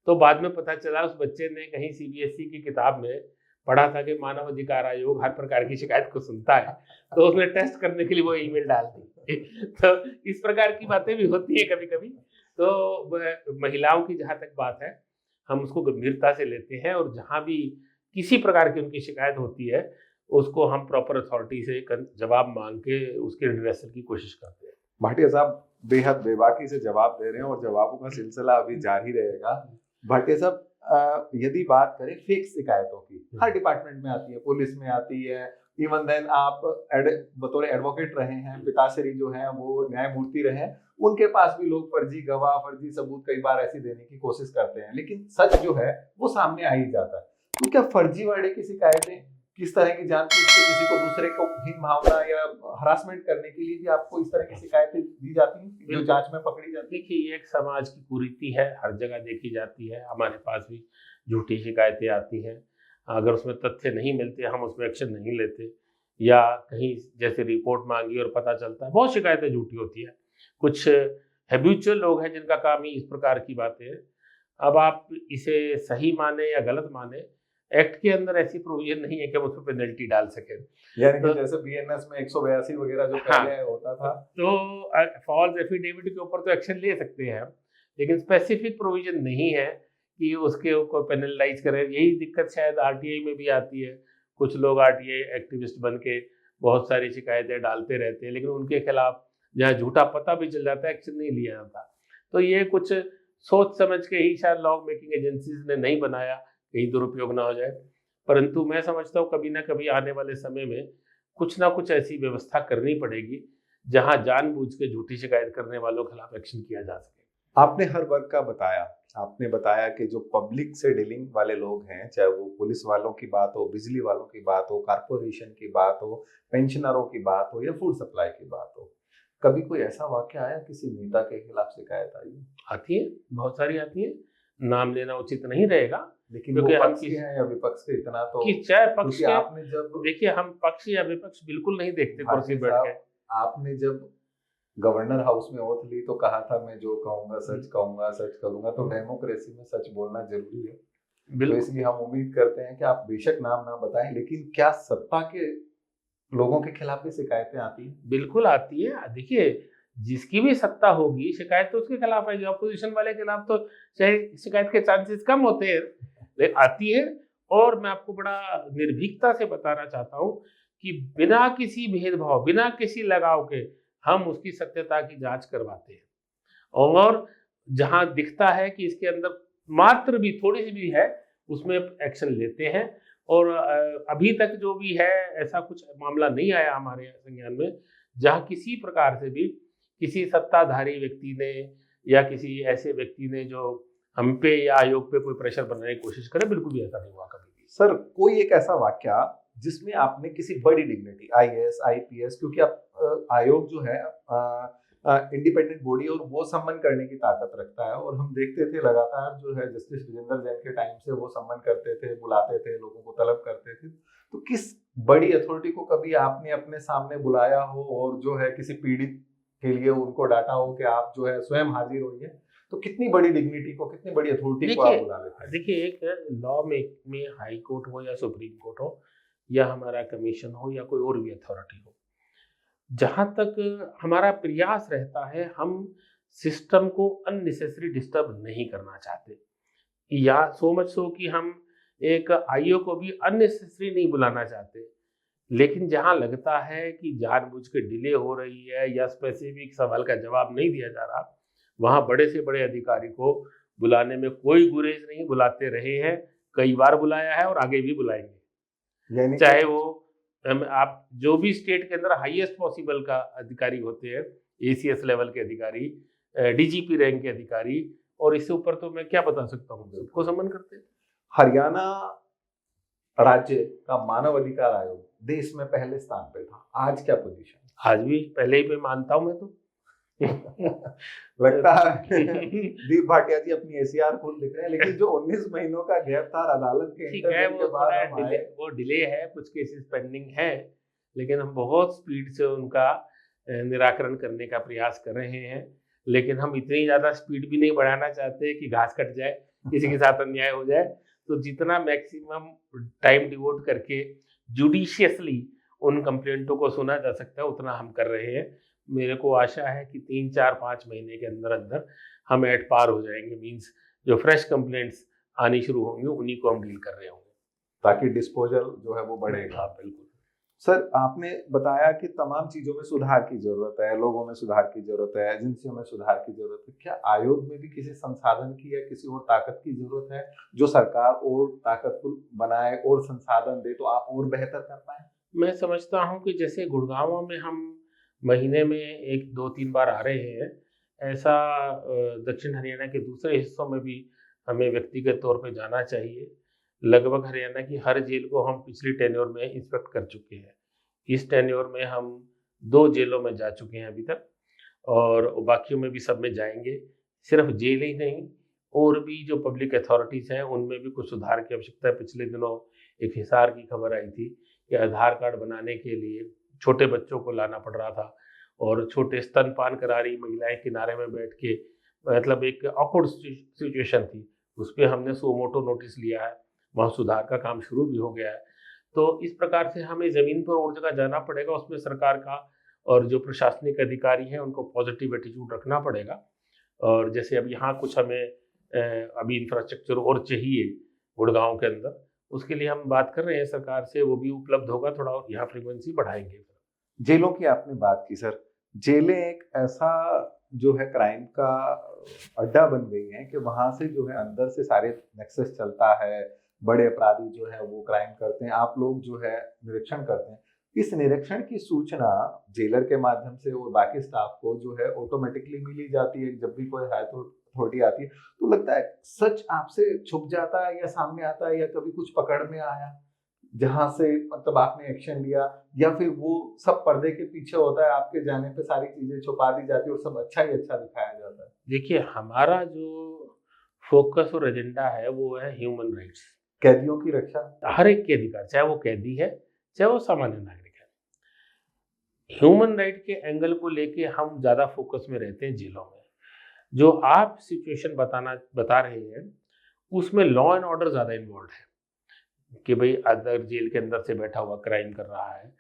तो बाद में पता चला उस बच्चे ने कहीं सीबीएसई की किताब में पढ़ा था कि मानव अधिकार आयोग हर प्रकार की शिकायत को सुनता है, तो उसने टेस्ट करने के लिए वो ईमेल डाल दी। तो इस प्रकार की बातें भी होती है कभी कभी। तो महिलाओं की जहाँ तक बात है, हम उसको गंभीरता से लेते हैं और जहाँ भी किसी प्रकार की उनकी शिकायत होती है उसको हम प्रॉपर अथॉरिटी से जवाब मांग के उसके रिड्रेसल की कोशिश करते हैं। भाटिया साहब बेहद बेबाकी से जवाब दे रहे हैं और जवाबों का सिलसिला अभी जारी रहेगा। भाटिया साहब, यदि बात करें फेक शिकायतों की, हर डिपार्टमेंट में आती है, पुलिस में आती है, इवन देन आप बतौर एडवोकेट रहे हैं, पिताश्री जो हैं वो न्यायमूर्ति रहे हैं, उनके पास भी लोग फर्जी गवाह फर्जी सबूत कई बार ऐसी देने की कोशिश करते हैं, लेकिन सच जो है वो सामने आ ही जाता है। तो क्या फर्जीवाड़े की शिकायतें, किस तरह की जानबूझ के किसी को दूसरे को हीन भावना या हरासमेंट करने के लिए भी आपको इस तरह की शिकायतें दी जाती हैं जो जांच में पकड़ी जाती है? देखिए, ये एक समाज की कुरीति है, हर जगह देखी जाती है। हमारे पास भी झूठी शिकायतें आती हैं, अगर उसमें तथ्य नहीं मिलते हम उसमें एक्शन नहीं लेते, या कहीं जैसे रिपोर्ट मांगी और पता चलता है, बहुत शिकायतें झूठी होती है। कुछ हैबिचुअल लोग हैं जिनका काम ही इस प्रकार की बातें हैं। अब आप इसे सही माने या गलत माने, एक्ट के अंदर ऐसी प्रोविजन नहीं है कि हम उस पर पेनल्टी डाल सकें। यानी कि जैसे बीएनएस में 182 वगैरह जो पहले होता था, तो फॉल्स एफिडेविट के ऊपर तो एक्शन ले सकते हैं हम, लेकिन स्पेसिफिक प्रोविजन नहीं है कि उसके को पेनलाइज करें। यही दिक्कत शायद आरटीआई में भी आती है। कुछ लोग आरटीआई एक्टिविस्ट बन के बहुत सारी शिकायतें डालते रहते हैं, लेकिन उनके खिलाफ जहाँ झूठा पता भी चल जाता है एक्शन नहीं लिया जाता। तो ये कुछ सोच समझ के ही शायद लॉ मेकिंग एजेंसीज ने नहीं बनाया, कहीं दुरुपयोग ना हो जाए। परंतु मैं समझता हूँ कभी ना कभी आने वाले समय में कुछ ना कुछ ऐसी व्यवस्था करनी पड़ेगी जहां जानबूझ के झूठी शिकायत करने वालों के खिलाफ एक्शन किया जा सके। आपने हर वर्ग का बताया, आपने बताया कि जो पब्लिक से डीलिंग वाले लोग हैं, चाहे वो पुलिस वालों की बात हो, बिजली वालों की बात हो, कारपोरेशन की बात हो, पेंशनरों की बात हो या फूड सप्लाई की बात हो, कभी कोई ऐसा वाक्य आया किसी नेता के खिलाफ शिकायत आई? आती है, बहुत सारी आती है, नाम लेना उचित नहीं रहेगा, लेकिन वो पक्ष के हैं या विपक्ष के, इतना तो कि चाहे पक्ष के, आपने जब देखिए हम पक्ष या विपक्ष बिल्कुल नहीं देखते कुर्सी बैठ के। आपने जब गवर्नर हाउस में ओथ ली तो कहा था मैं जो कहूंगा सच कहूंगा सच करूंगा, तो डेमोक्रेसी में सच बोलना जरूरी है। तो बिल्कुल इसलिए हम उम्मीद करते हैं कि आप बेशक नाम ना बताएं, लेकिन क्या सत्ता के लोगों के खिलाफ भी शिकायतें आती हैं? बिल्कुल आती है। देखिए, जिसकी भी सत्ता होगी शिकायत तो उसके खिलाफ आएगी, अपोजिशन वाले के खिलाफ तो चाहे शिकायत के चांसेस कम होते हैं, लेकिन आती है। और मैं आपको बड़ा निर्भीकता से बताना चाहता हूँ कि बिना किसी भेदभाव, बिना किसी लगाव के हम उसकी सत्यता की जांच करवाते हैं, और जहां दिखता है कि इसके अंदर मात्र भी थोड़ी सी भी है, उसमें एक्शन लेते हैं। और अभी तक जो भी है, ऐसा कुछ मामला नहीं आया हमारे संज्ञान में जहां किसी प्रकार से भी किसी सत्ताधारी व्यक्ति ने या किसी ऐसे व्यक्ति ने जो हम पे या आयोग पे कोई प्रेशर बनाने की कोशिश करे। बिल्कुल भी ऐसा नहीं हुआ कभी भी। सर, कोई एक ऐसा वाक्या जिसमें आपने किसी बड़ी डिग्निटी, आईएएस, आईपीएस, क्योंकि आप आयोग जो है इंडिपेंडेंट बॉडी और वो सम्मान करने की ताकत रखता है, और हम देखते थे लगातार जो है जस्टिस विजेंद्र जैन के टाइम से वो सम्मान करते थे, बुलाते थे, लोगों को तलब करते थे। तो किस बड़ी अथॉरिटी को कभी आपने अपने सामने बुलाया हो और जो है किसी पीड़ित के लिए उनको डांटा हो कि आप जो है स्वयं हाजिर होइए? तो कितनी बड़ी डिग्निटी को, कितनी बड़ी अथॉरिटी को आप बुला लेते हैं? देखिए, एक लॉ में हाई कोर्ट हो या सुप्रीम कोर्ट हो या हमारा कमीशन हो या कोई और भी अथॉरिटी हो, जहाँ तक हमारा प्रयास रहता है, हम सिस्टम को अननेसेसरी डिस्टर्ब नहीं करना चाहते, या सो मच सो कि हम एक आईओ को भी अननेसेसरी नहीं बुलाना चाहते। लेकिन जहाँ लगता है कि जानबूझ के डिले हो रही है या स्पेसिफिक सवाल का जवाब नहीं दिया जा रहा, वहाँ बड़े से बड़े अधिकारी को बुलाने में कोई गुरेज नहीं, बुलाते रहे हैं, कई बार बुलाया है और आगे भी बुलाएंगे। यानी चाहे वो आप जो भी स्टेट के अंदर हाईएस्ट पॉसिबल का अधिकारी होते हैं, एसीएस लेवल के अधिकारी, डीजीपी रैंक के अधिकारी, और इससे ऊपर तो मैं क्या बता सकता हूँ, सबको सम्मान करते हैं। हरियाणा राज्य का मानव अधिकार आयोग देश में पहले स्थान पे था, आज क्या पोजीशन? आज भी पहले ही पे मानता हूँ मैं तो। लगता है दीप भाटिया जी अपनी एसीआर खोल लिख रहे हैं, लेकिन जो 19 महीनों का गैप था अदालत के ठीक है, इंटरव्यू के बाद हम आए। वो डिले है, कुछ केसेस पेंडिंग है, लेकिन हम बहुत स्पीड से उनका निराकरण करने का प्रयास कर रहे हैं। लेकिन हम इतनी ज़्यादा स्पीड भी नहीं बढ़ाना चाहते कि घास कट जाए, किसी के साथ अन्याय हो जाए। तो जितना मैक्सिमम टाइम डिवोट करके जुडिशियसली उन कंप्लेंटों को सुना जा सकता है, उतना हम कर रहे हैं। मेरे को आशा है कि 3, 4, 5 महीने के अंदर अंदर हम एट पार हो जाएंगे। मीन्स जो फ्रेश कंप्लेंट्स आनी शुरू होंगी, उन्हीं को हम डील कर रहे होंगे, ताकि डिस्पोजल जो है वो बढ़ेगा। बिल्कुल। सर, आपने बताया कि तमाम चीजों में सुधार की जरूरत है, लोगों में सुधार की जरूरत है, एजेंसियों में सुधार की जरूरत है। क्या आयोग में भी किसी संसाधन की या किसी और ताकत की जरूरत है, जो सरकार और ताकतवर बनाए और संसाधन दे तो आप और बेहतर कर पाए? मैं समझता हूँ कि जैसे गुड़गांव में हम महीने में 1, 2, 3 बार आ रहे हैं, ऐसा दक्षिण हरियाणा के दूसरे हिस्सों में भी हमें व्यक्तिगत तौर पे जाना चाहिए। लगभग हरियाणा की हर जेल को हम पिछली टेन्योर में इंस्पेक्ट कर चुके हैं। इस टेन्योर में हम 2 जेलों में जा चुके हैं अभी तक, और बाकियों में भी सब में जाएंगे। सिर्फ जेल ही नहीं, और भी जो पब्लिक अथॉरिटीज़ हैं, उनमें भी कुछ सुधार की आवश्यकता है। पिछले दिनों एक हिसार की खबर आई थी कि आधार कार्ड बनाने के लिए छोटे बच्चों को लाना पड़ रहा था, और छोटे स्तनपान करा रही महिलाएं किनारे में बैठ के, मतलब एक ऑकवर्ड सिचुएशन थी। उस पर हमने सो मोटो नोटिस लिया है, वहाँ सुधार का काम शुरू भी हो गया है। तो इस प्रकार से हमें ज़मीन पर और जगह जाना पड़ेगा, उसमें सरकार का और जो प्रशासनिक अधिकारी हैं उनको पॉजिटिव एटीट्यूड रखना पड़ेगा। और जैसे अब यहाँ कुछ हमें अभी इंफ्रास्ट्रक्चर और चाहिए गुड़गांव के अंदर, उसके लिए हम बात कर रहे हैं सरकार से, वो भी उपलब्ध होगा थोड़ा, और यहाँ फ्रीक्वेंसी बढ़ाएंगे। जेलों की आपने बात की सर, जेलें एक ऐसा जो है क्राइम का अड्डा बन गई है कि वहां से जो है अंदर से सारे नेक्सस चलता है, बड़े अपराधी जो है वो क्राइम करते हैं, आप लोग जो है निरीक्षण करते हैं। इस निरीक्षण की सूचना जेलर के माध्यम से और बाकी स्टाफ को जो है ऑटोमेटिकली मिली जाती है। जब भी कोई हाई अथॉरिटी आती है तो लगता है सच आपसे छुप जाता है या सामने आता है, या कभी कुछ पकड़ में आया जहां से मतलब आपने एक्शन लिया, या फिर वो सब पर्दे के पीछे होता है, आपके जाने पे सारी चीजें छुपा दी जाती है और सब अच्छा ही अच्छा दिखाया जाता है? देखिए, हमारा जो फोकस और एजेंडा है वो है ह्यूमन राइट्स, कैदियों की रक्षा, हर एक के अधिकार, चाहे वो कैदी है चाहे वो सामान्य नागरिक है। ह्यूमन राइट के एंगल को लेके हम ज़्यादा फोकस में रहते हैं जेलों में। जो आप सिचुएशन बता रहे हैं उसमें लॉ एंड ऑर्डर ज़्यादा इन्वॉल्व है कि भाई अगर जेल के अंदर से बैठा हुआ क्राइम कर रहा है,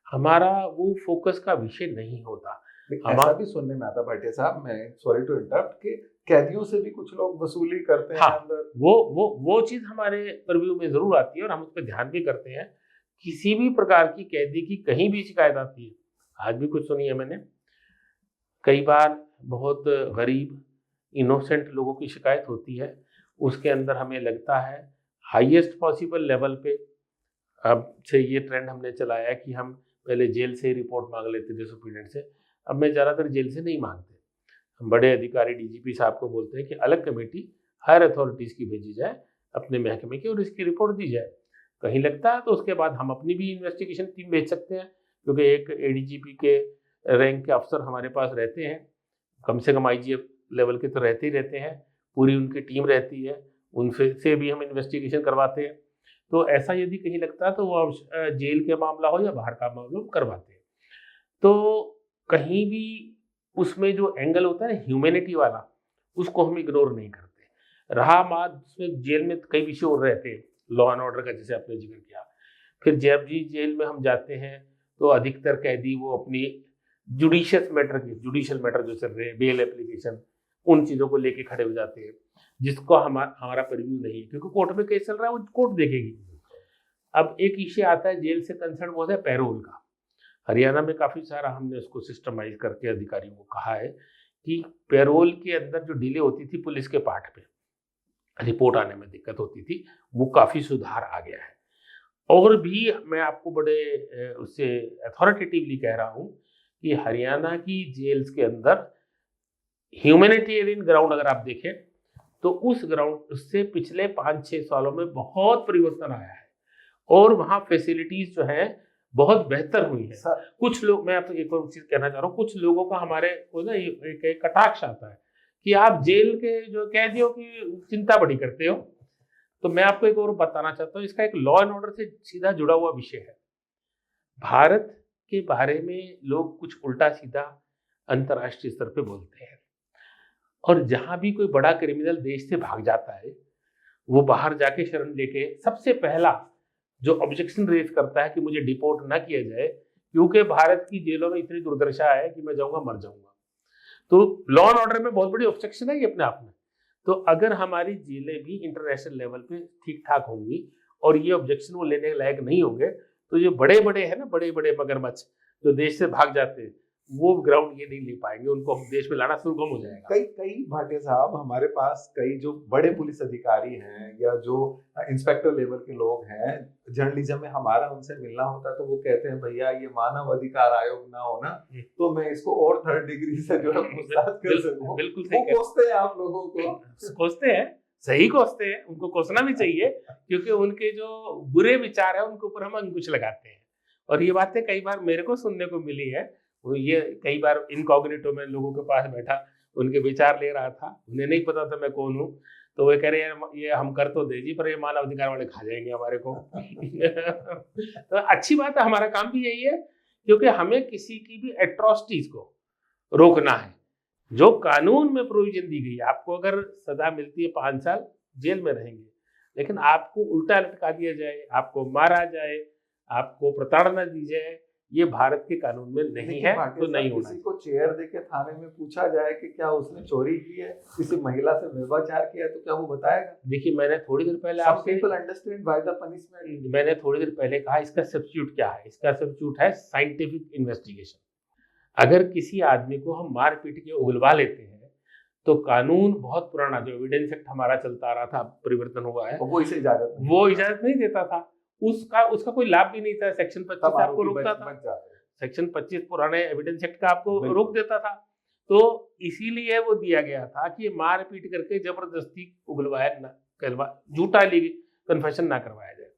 हमारा वो फोकस का विषय नहीं होता। ऐसा भी सुनने में आता भाटिया साहब, मैं सॉरी टू इंटरप्ट, कि कैदियों से भी कुछ लोग वसूली करते हैं हाँ, अंदर। वो चीज़ हमारे परव्यू में ज़रूर आती है और हम उस पर ध्यान भी करते हैं। किसी भी प्रकार की कैदी की कहीं भी शिकायत आती है, आज भी कुछ सुनी है मैंने, कई बार बहुत गरीब इनोसेंट लोगों की शिकायत होती है, उसके अंदर हमें लगता है हाईएस्ट पॉसिबल लेवल पे अब से ये ट्रेंड हमने चलाया है कि हम पहले जेल से ही रिपोर्ट मांग लेते थे सुप्रीडेंट से, अब मैं ज़्यादातर जेल से नहीं मांगते। हम बड़े अधिकारी डीजीपी साहब को बोलते हैं कि अलग कमेटी हायर अथॉरिटीज़ की भेजी जाए अपने महकमे की और इसकी रिपोर्ट दी जाए। कहीं लगता है तो उसके बाद हम अपनी भी इन्वेस्टिगेशन टीम भेज सकते हैं, क्योंकि एक एडीजीपी के रैंक के अफसर हमारे पास रहते हैं, कम से कम आईजीएफ लेवल के तो रहते ही रहते हैं, पूरी उनकी टीम रहती है, उनसे से भी हम इन्वेस्टिगेशन करवाते हैं। तो ऐसा यदि कहीं लगता है तो वो जेल के मामला हो या बाहर का मामला हो करवाते हैं। तो कहीं भी उसमें जो एंगल होता है ना ह्यूमैनिटी वाला, उसको हम इग्नोर नहीं करते। रहा बात उसमें जेल में कई विषय और रहते हैं, लॉ एंड ऑर्डर का जैसे आपने जिक्र किया, फिर जब भी जेल में हम जाते हैं तो अधिकतर कैदी वो अपनी जुडिशियल मैटर जो चल रहे हैं, बेल एप्लीकेशन, उन चीज़ों को लेके खड़े हो जाते हैं, जिसको हमारा परिव्यू नहीं है, क्योंकि कोर्ट में केस चल रहा है, वो कोर्ट देखेगी। अब एक इश्यू आता है जेल से कंसर्न, वो है पैरोल का। हरियाणा में काफ़ी सारा हमने उसको सिस्टमाइज करके अधिकारियों को कहा है कि पैरोल के अंदर जो डिले होती थी पुलिस के पार्ट पे, रिपोर्ट आने में दिक्कत होती थी, वो काफ़ी सुधार आ गया है। और भी मैं आपको बड़े उससे अथॉरिटेटिवली कह रहा हूँ कि हरियाणा की जेल्स के अंदर ह्यूमैनिटेरियन ग्राउंड अगर आप देखें तो उस ग्राउंड उससे पिछले 5-6 सालों में बहुत परिवर्तन आया है और वहाँ फैसिलिटीज जो है बहुत बेहतर हुई है। कुछ लोग, मैं आपको एक और चीज कहना चाह रहा हूँ, कुछ लोगों का हमारे को ना एक कटाक्ष आता है कि आप जेल के जो कैदियों की चिंता बड़ी करते हो। तो मैं आपको एक और बताना चाहता हूँ, इसका एक लॉ एंड ऑर्डर से सीधा जुड़ा हुआ विषय है। भारत के बारे में लोग कुछ उल्टा सीधा अंतर्राष्ट्रीय स्तर पे बोलते हैं, और जहां भी कोई बड़ा क्रिमिनल देश से भाग जाता है, वो बाहर जाके शरण लेके सबसे पहला जो ऑब्जेक्शन रेज करता है कि मुझे डिपोर्ट ना किया जाए, क्योंकि भारत की जेलों में इतनी दुर्दशा है कि मैं जाऊंगा मर जाऊंगा। तो लॉ एंड ऑर्डर में बहुत बड़ी ऑब्जेक्शन है ये अपने आप में। तो अगर हमारी जेलें भी इंटरनेशनल लेवल पे ठीक ठाक होंगी और ये ऑब्जेक्शन वो लेने लायक नहीं होंगे, तो ये बड़े बड़े है ना, बड़े बड़े मगरमच्छ जो देश से भाग जाते हैं, वो ग्राउंड ये नहीं ले पाएंगे, उनको हम देश में लाना सुगम हो जाएगा। कई भाटिया साहब, हमारे पास कई जो बड़े पुलिस अधिकारी हैं या जो इंस्पेक्टर लेवल के लोग हैं, जर्नलिज्म में हमारा उनसे मिलना होता है तो वो कहते हैं भैया ये मानव अधिकार आयोग ना हो ना तो मैं इसको और 3rd डिग्री से जो है पूछताछ कर सकूं। बिल्कुल वो कोसते हैं आप लोगों को। कोसते हैं, सही कोसते हैं, उनको कोसना भी चाहिए, क्योंकि उनके जो बुरे विचार है उनके ऊपर हम अंकुश लगाते हैं। और ये बातें कई बार मेरे को सुनने को मिली है, वो ये कई बार इनकॉग्निटो में लोगों के पास बैठा उनके विचार ले रहा था, उन्हें नहीं पता था मैं कौन हूँ, तो वो कह रहे हैं ये हम कर तो दे जी, पर ये मानव अधिकार वाले खा जाएंगे हमारे को। तो अच्छी बात है, हमारा काम भी यही है, क्योंकि हमें किसी की भी एट्रोसिटीज को रोकना है। जो कानून में प्रोविजन दी गई है, आपको अगर सजा मिलती है 5 साल जेल में रहेंगे, लेकिन आपको उल्टा लटका दिया जाए, आपको मारा जाए, आपको प्रताड़ना दी जाए, ये भारत के कानून में नहीं है, तो नहीं होना। किसी को चेयर देके थाने में पूछा जाए कि क्या उसने चोरी की है, किसी महिला से व्यभिचार किया है, तो क्या वो बताएगा? देखिए, मैंने थोड़ी देर पहले आपसे अंडरस्टैंड बाय द पनिशमेंट, मैंने थोड़ी देर पहले कहा इसका सब्स्टिट्यूट क्या है। इसका सब्स्टिट्यूट है साइंटिफिक इन्वेस्टिगेशन। अगर किसी आदमी को हम मार पीट के उगलवा लेते हैं तो कानून बहुत पुराना, जो एविडेंस एक्ट हमारा चलता आ रहा था, परिवर्तन हुआ है, वो इजाजत नहीं देता था। उसका कोई लाभ भी नहीं था। सेक्शन 25 आपको रोकता था, सेक्शन 25 पुराने एविडेंस एक्ट का आपको रोक देता था। तो इसीलिए वो दिया गया था कि मार पीट करके जबरदस्ती उगलवाया ना, झूठा कन्फेशन ना करवाया जाए।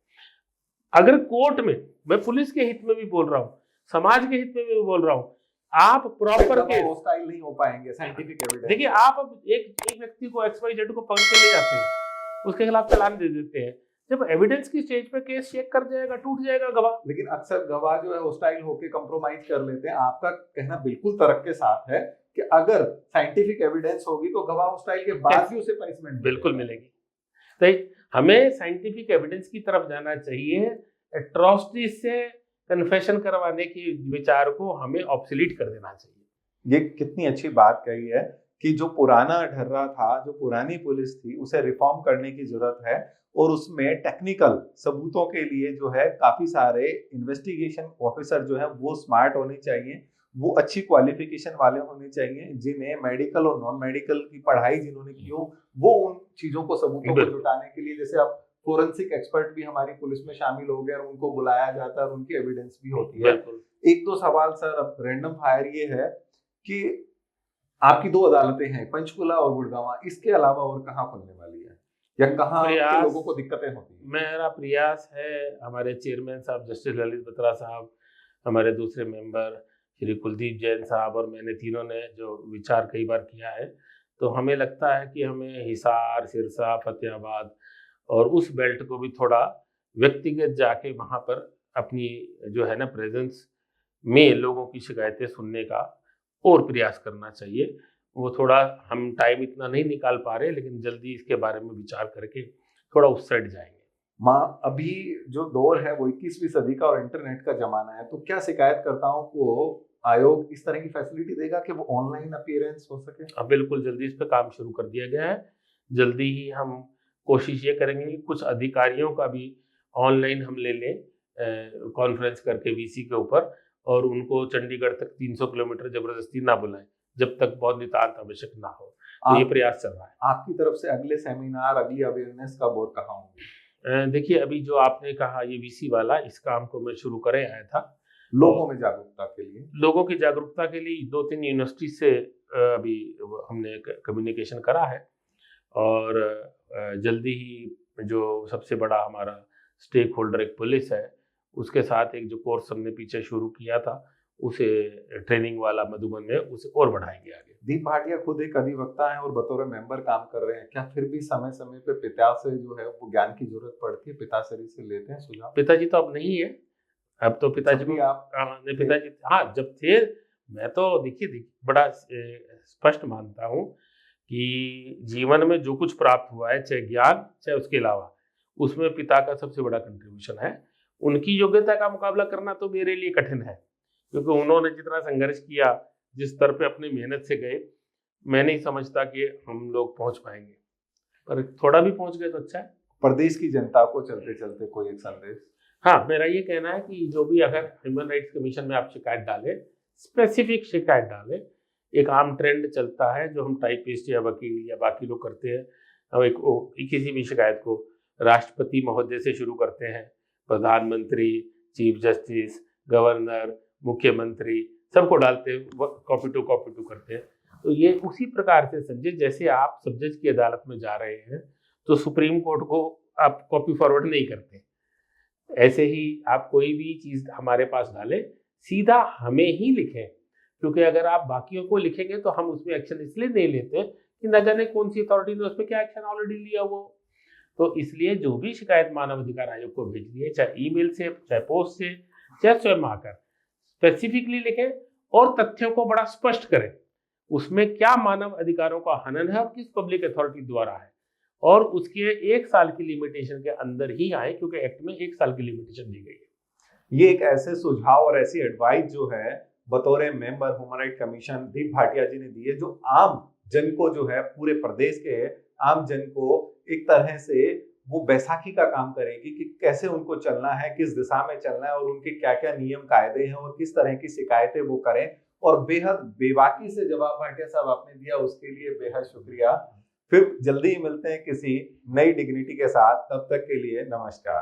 अगर कोर्ट में, मैं पुलिस के हित में भी बोल रहा हूँ, समाज के हित में भी बोल रहा हूँ, आप प्रॉपर के हॉस्टाइल नहीं हो पाएंगे साइंटिफिक एविडेंस। देखिए, आप अब एक व्यक्ति को XYZ को पकड़ के ले जाते हैं, उसके खिलाफ चालान दे देते हैं, जब एविडेंस की स्टेज पे केस चेक कर जाएगा, टूट जाएगा गवाह। लेकिन अक्सर गवाह जो है हॉस्टाइल होके कंप्रोमाइज कर लेते हैं। आपका कहना बिल्कुल तर्क के साथ है कि अगर साइंटिफिक एविडेंस होगी तो गवाह हॉस्टाइल के बाद भी उसे पनिशमेंट बिल्कुल मिलेगी। तो हमें साइंटिफिक एविडेंस की तरफ जाना चाहिए। एट्रोसिटी से कन्फेशन करवाने की विचार को हमें ऑब्सोलीट कर देना चाहिए। ये कितनी अच्छी बात कही है कि जो पुराना ढर्रा था, जो पुरानी पुलिस थी, उसे रिफॉर्म करने की जरूरत है और उसमें टेक्निकल सबूतों के लिए जो है काफी सारे इन्वेस्टिगेशन ऑफिसर जो है वो स्मार्ट होने चाहिए, वो अच्छी क्वालिफिकेशन वाले होने चाहिए, जिन्हें मेडिकल और नॉन मेडिकल की पढ़ाई जिन्होंने की हो, वो उन चीजों को सबूतों को जुटाने के लिए, जैसे अब फोरेंसिक एक्सपर्ट भी हमारी पुलिस में शामिल हो गए और उनको बुलाया जाता है और उनकी एविडेंस भी होती है। एक दो सवाल सर अब रैंडम फायर ये है कि आपकी दो अदालतें हैं, पंचकुला और गुड़गांव, इसके अलावा और कहाँ खुलने वाली है या कहाँ के लोगों को दिक्कतें होती हैं? मेरा प्रयास है, हमारे चेयरमैन साहब जस्टिस ललित बत्रा साहब, हमारे दूसरे मेंबर श्री कुलदीप जैन साहब और मैंने तीनों ने जो विचार कई बार किया है, तो हमें लगता है कि हमें हिसार, सिरसा, फतेहाबाद और उस बेल्ट को भी थोड़ा व्यक्तिगत जाके वहाँ पर अपनी जो है ना प्रेजेंस में लोगों की शिकायतें सुनने का और प्रयास करना चाहिए। वो थोड़ा हम टाइम इतना नहीं निकाल पा रहे, लेकिन जल्दी इसके बारे में विचार करके थोड़ा उस साइड जाएंगे। माँ, अभी जो दौर है वो 21वीं सदी का और इंटरनेट का जमाना है, तो क्या शिकायतकर्ताओं को आयोग इस तरह की फैसिलिटी देगा कि वो ऑनलाइन अपीयरेंस हो सके? अब बिल्कुल जल्दी इस पे काम शुरू कर दिया गया है। जल्दी ही हम कोशिश ये करेंगे कि कुछ अधिकारियों का भी ऑनलाइन हम ले लें कॉन्फ्रेंस करके वीसी के ऊपर, और उनको चंडीगढ़ तक 300 किलोमीटर जबरदस्ती ना बुलाएं जब तक बहुत नितांत आवश्यक ना हो। तो ये प्रयास चल रहा है। आपकी तरफ से अगले सेमिनार, अगली अवेयरनेस कब और कहाँ होंगे? देखिए, अभी जो आपने कहा ये वीसी वाला, इस काम को मैं शुरू करे आया था लोगों में जागरूकता के लिए। लोगों की जागरूकता के लिए 2-3 यूनिवर्सिटी से अभी हमने कम्युनिकेशन करा है, और जल्दी ही जो सबसे बड़ा हमारा स्टेक होल्डर एक पुलिस है, उसके साथ एक जो कोर्स हमने पीछे शुरू किया था, उसे ट्रेनिंग वाला मधुबन में, उसे और बढ़ाएंगे आगे। दीप भाटिया खुद एक अधिवक्ता हैं और बतौर मेंबर काम कर रहे हैं। क्या फिर भी समय समय पे पिता से जो है वो ज्ञान की जरूरत पड़ती है? पिताश्री से लेते हैं सुझाव? पिताजी तो अब नहीं है, अब तो पिताजी को पिताजी हाँ जब थे, मैं तो देखिए बड़ा स्पष्ट मानता हूँ कि जीवन में जो कुछ प्राप्त हुआ है, चाहे ज्ञान चाहे उसके अलावा, उसमें पिता का सबसे बड़ा कंट्रीब्यूशन है। उनकी योग्यता का मुकाबला करना तो मेरे लिए कठिन है, क्योंकि उन्होंने जितना संघर्ष किया, जिस स्तर पे अपनी मेहनत से गए, मैं नहीं समझता कि हम लोग पहुंच पाएंगे, पर थोड़ा भी पहुंच गए तो अच्छा है। प्रदेश की जनता को चलते चलते कोई एक संदेश? हाँ, मेरा ये कहना है कि जो भी अगर ह्यूमन राइट्स कमीशन में आप शिकायत डालें, स्पेसिफिक शिकायत डालें। एक आम ट्रेंड चलता है जो हम टाइपिस्ट या वकील या बाकी लोग करते हैं, हम किसी भी शिकायत को राष्ट्रपति महोदय से शुरू करते हैं, प्रधानमंत्री, चीफ जस्टिस, गवर्नर, मुख्यमंत्री, सबको डालते हैं, कॉपी टू करते हैं। तो ये उसी प्रकार से समझे जैसे आप सब जज की अदालत में जा रहे हैं तो सुप्रीम कोर्ट को आप कॉपी फॉरवर्ड नहीं करते, ऐसे ही आप कोई भी चीज़ हमारे पास डालें, सीधा हमें ही लिखें, क्योंकि अगर आप बाकियों को लिखेंगे तो हम उसमें एक्शन इसलिए नहीं लेते कि न जाने कौन सी अथॉरिटी ने उस पर क्या एक्शन ऑलरेडी लिया वो। तो इसलिए जो भी शिकायत मानव अधिकार आयोग को भेजनी है, चाहे ईमेल से, चाहे पोस्ट से, चाहे स्वयं आकर, स्पेसिफिकली लिखें और तथ्यों को बड़ा स्पष्ट करें, उसमें क्या मानव अधिकारों का हनन है और किस पब्लिक अथॉरिटी द्वारा है, और उसके 1 साल की लिमिटेशन के अंदर ही आए, क्योंकि एक्ट में 1 साल की लिमिटेशन दी गई है। ये एक ऐसे सुझाव और ऐसी एडवाइस जो है बतौर मेंबर ह्यूमन राइट कमीशन दीप भाटिया जी ने दी है, जो आम जन को जो है पूरे प्रदेश के आम जन को एक तरह से वो बैसाखी का काम करेगी कि कैसे उनको चलना है, किस दिशा में चलना है और उनके क्या क्या नियम कायदे हैं और किस तरह की शिकायतें वो करें। और बेहद बेबाकी से जवाब भाटिया साहब आपने दिया, उसके लिए बेहद शुक्रिया। फिर जल्दी ही मिलते हैं किसी नई डिग्निटी के साथ, तब तक के लिए नमस्कार।